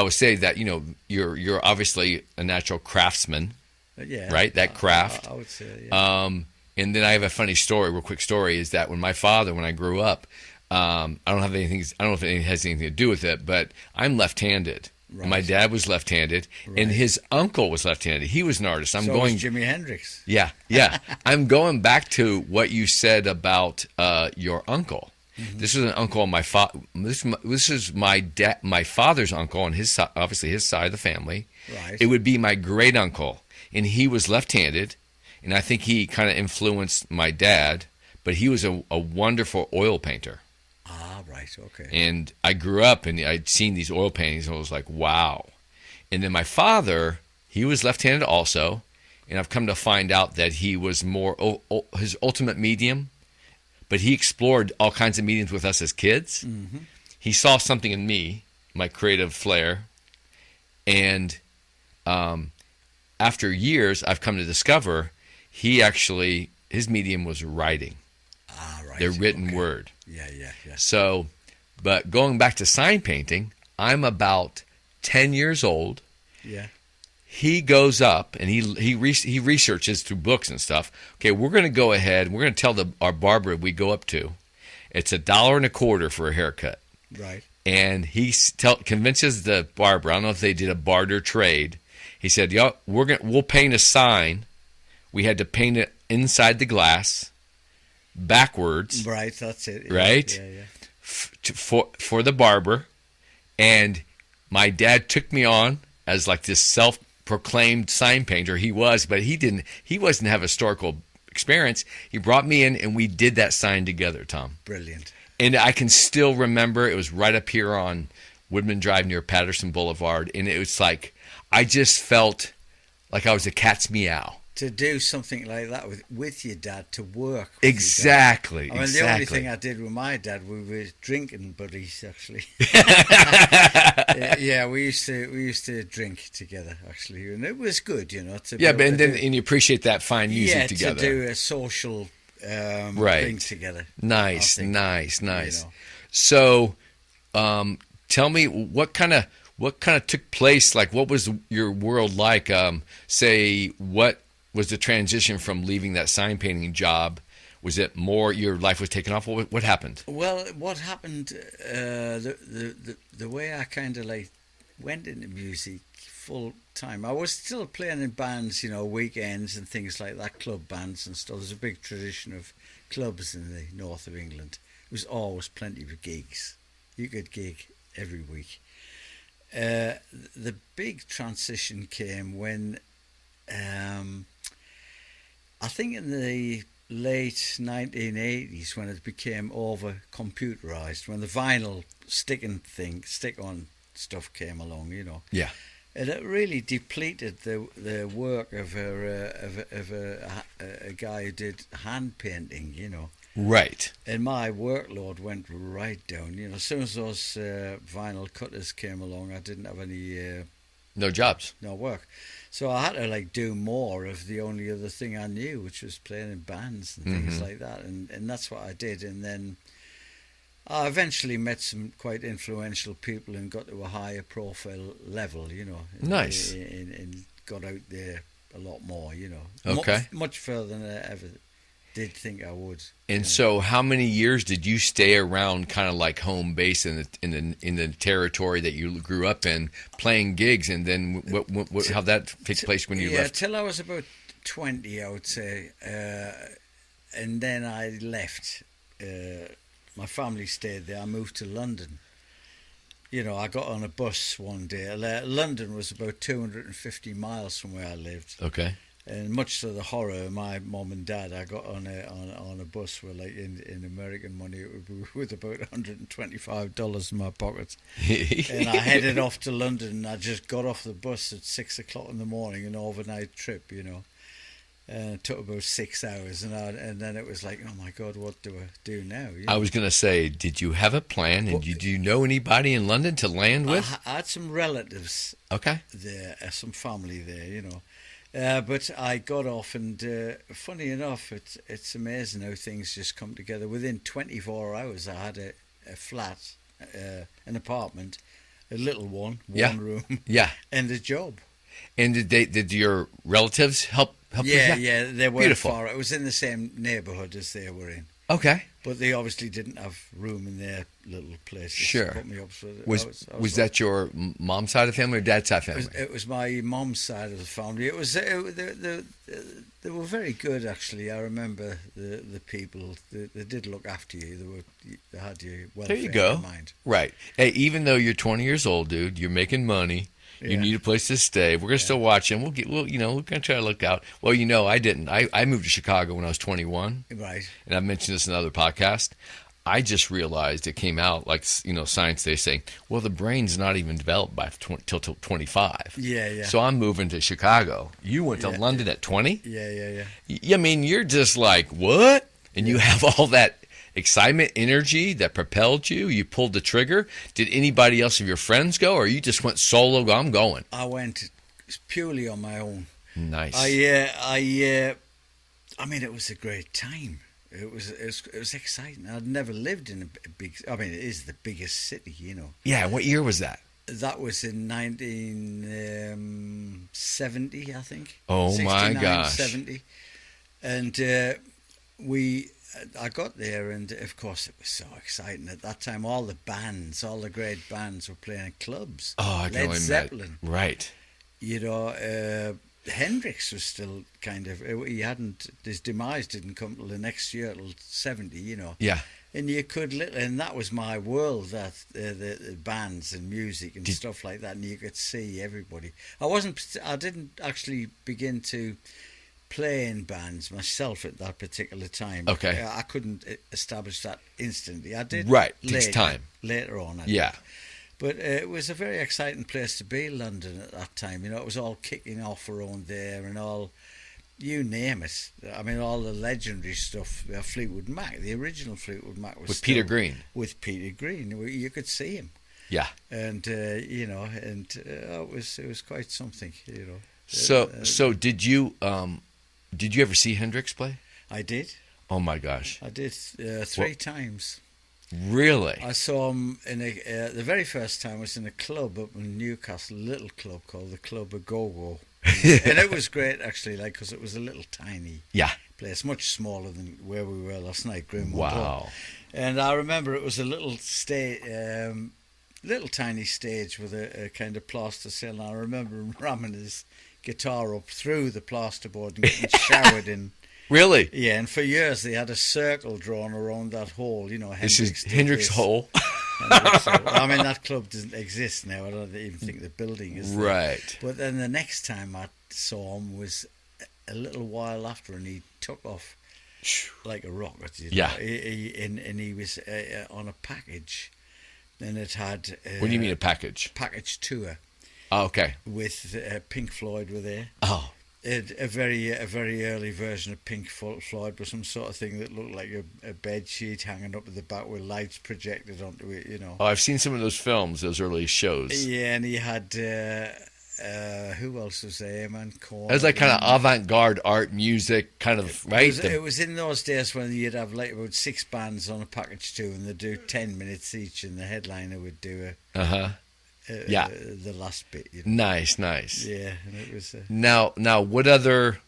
would say that, you're obviously a natural craftsman. Right? That craft. I would say, yeah. And then I have a funny story, real quick story, is that when I grew up, I don't know if it has anything to do with it, but I'm left-handed. Right. My dad was left-handed, and his uncle was left-handed. He was an artist. Was Jimi Hendrix. Yeah. I'm going back to what you said about your uncle. Mm-hmm. This was an uncle on my father. This is my father's uncle on his side, obviously his side of the family. Right. It would be my great uncle, and he was left-handed. And I think he kind of influenced my dad, but he was a wonderful oil painter. Ah, right, okay. And I grew up and I'd seen these oil paintings and I was like, wow. And then my father, he was left-handed also, and I've come to find out that he was more his ultimate medium, but he explored all kinds of mediums with us as kids. Mm-hmm. He saw something in me, my creative flair, and after years, I've come to discover his medium was writing. Ah, right. The written word. Yeah. So, but going back to sign painting, I'm about 10 years old. Yeah. He goes up and he researches through books and stuff. Okay, we're going to go ahead and we're going to tell our barber we go up to, it's $1.25 for a haircut. Right. And he convinces the barber. I don't know if they did a barter trade. He said, "Yeah, we'll paint a sign." We had to paint it inside the glass, backwards. Right, that's it. Yeah, right. Yeah, yeah. For the barber, and my dad took me on as like this self-proclaimed sign painter. He was, but he didn't. He wasn't have historical experience. He brought me in, and we did that sign together, Tom. Brilliant. And I can still remember it was right up here on Woodman Drive near Patterson Boulevard, and it was like I just felt like I was a cat's meow. To do something like that with your dad, to work with exactly. your dad. I mean, the only thing I did with my dad, we were drinking buddies, actually. Yeah, we used to drink together, actually, and it was good, you know. And you appreciate that fine music together. To do a social thing together. Nice. You know. So, tell me what kind of took place? Like, what was your world like? Say, what was the transition from leaving that sign painting job? Was it more your life was taken off? What happened? Well, what happened? The way I kind of like went into music full time. I was still playing in bands, you know, weekends and things like that, club bands and stuff. There's a big tradition of clubs in the north of England. There was always plenty of gigs. You could gig every week. The big transition came when, I think in the late 1980s, when it became over computerized, when the vinyl stick-on stuff came along, you know. Yeah. And it really depleted the work of a guy who did hand painting, you know. Right. And my workload went right down. You know, as soon as those vinyl cutters came along, I didn't have any no jobs, no work. So I had to like do more of the only other thing I knew, which was playing in bands and things like that. And that's what I did. And then I eventually met some quite influential people and got to a higher profile level, you know. Nice. And got out there a lot more, you know. Okay. Much further than I ever did think I would. And so, how many years did you stay around, kind of like home base in the territory that you grew up in, playing gigs? And then, how that take place when you left? Yeah, till I was about 20, I would say, and then I left. My family stayed there. I moved to London. You know, I got on a bus one day. London was about 250 miles from where I lived. Okay. And much to the horror of my mom and dad, I got on a bus where, like, in American money, it would be with about $125 in my pocket. And I headed off to London, and I just got off the bus at 6 o'clock in the morning, an overnight trip, you know. And it took about 6 hours, and then it was like, oh my God, what do I do now? You know? I was going to say, did you have a plan, and did you know anybody in London to land with? I had some relatives there, some family there, you know. But I got off, and funny enough, it's amazing how things just come together. Within 24 hours, I had a flat, an apartment, a little one room, and a job. And did your relatives help you? Yeah, they weren't Beautiful. far. It was in the same neighbourhood as they were in. Okay. But they obviously didn't have room in their little place. Sure. To put me up, so was that your mom's side of the family or dad's side of the family? It was my mom's side of the family. It was they were very good, actually. I remember the people. They did look after you. They had your welfare there you go. in mind. Right. Hey, even though you're 20 years old, dude, you're making money. You need a place to stay. We're gonna still watch him. We're gonna try to look out. Well, I didn't. I moved to Chicago when I was 21. Right. And I mentioned this in another podcast. I just realized it came out like science. They say, well, the brain's not even developed by till 25. Yeah. So I'm moving to Chicago. You went to London at 20. Yeah. I mean, you're just like what? And you have all that excitement, energy that propelled you. You pulled the trigger. Did anybody else of your friends go, or you just went solo? I'm going. I went purely on my own. Nice. I mean, it was a great time. It was exciting. I'd never lived in a big. I mean, it is the biggest city, you know. Yeah. What year was that? That was in 1970, I think. Oh my 69, gosh. 70. And I got there, and of course it was so exciting. At that time, all the great bands were playing in clubs. Oh, I can Led only Zeppelin. imagine. Right. You know, Hendrix was still kind of, his demise didn't come till the next year, till 70, you know. Yeah. And you could, and that was my world, that the bands and music and stuff like that, and you could see everybody. I didn't actually begin to play in bands myself at that particular time. Okay. I couldn't establish that instantly. I did. Right. Takes time. Later on. Yeah. But it was a very exciting place to be, London, at that time. You know, it was all kicking off around there, and all, you name it. I mean, all the legendary stuff. Fleetwood Mac, the original Fleetwood Mac was With Peter Green. With Peter Green, you could see him. Yeah. And you know, and it was quite something. You know. So did you ever see Hendrix play? I did. Oh my gosh. I did 3 times. Really? I saw him in the very first time was in a club up in Newcastle, a little club called the Club of Go-Go. And it was great, actually, like, because it was a little tiny place, much smaller than where we were last night, Grimwood. Wow. And I remember it was a little tiny stage with a kind of plaster ceiling. I remember him ramming his guitar up through the plasterboard and getting showered in. Really? Yeah, and for years they had a circle drawn around that hole, you know. This is Hendrix Hole. I mean, that club doesn't exist now. I don't even think the building is there. Right. But then the next time I saw him was a little while after, and he took off like a rocket. You know? Yeah. And he was on a package, and it had... what do you mean a package? Package tour. Oh, okay. With Pink Floyd were there. Oh. A very early version of Pink Floyd was some sort of thing that looked like a bed sheet hanging up at the back with lights projected onto it, you know. Oh, I've seen some of those films, those early shows. Yeah, and he had who else was there, man? Korn. It was like kind of avant-garde art music, kind of, right? It was in those days when you'd have like about 6 bands on a package tour, and they'd do 10 minutes each, and the headliner would do the last bit. You know? Nice. Yeah, and it was. Now, what other,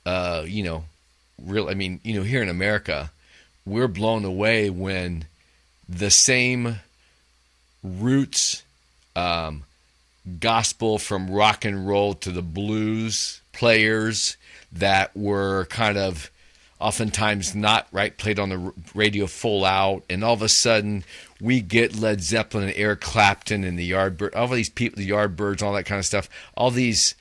I mean, here in America, we're blown away when the same roots, gospel from rock and roll to the blues players that were kind of oftentimes not played on the radio full out, and all of a sudden we get Led Zeppelin and Eric Clapton and the Yardbirds, all of these people, the Yardbirds, all that kind of stuff, all these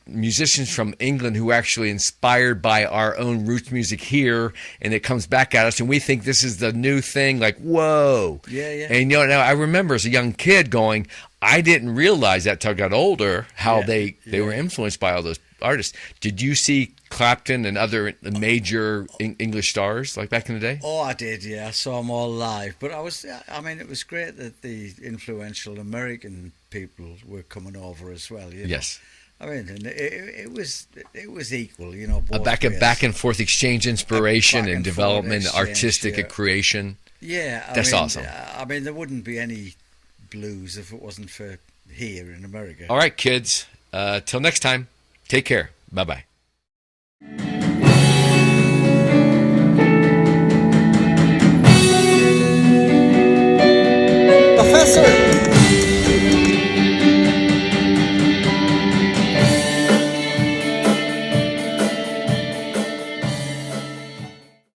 musicians from England who are actually inspired by our own roots music here, and it comes back at us, and we think this is the new thing, like, whoa. Yeah. And now I remember as a young kid going, I didn't realize that till I got older, how they were influenced by all those artists. Did you see Clapton and other major English stars like back in the day? Oh, I did, yeah. I saw them all live. But it was great that the influential American people were coming over as well. You know? Yes. I mean, it was equal, you know. A back and forth exchange, inspiration and development, artistic and creation. Yeah, that's awesome. I mean, there wouldn't be any blues if it wasn't for here in America. All right, kids. Till next time. Take care. Bye-bye.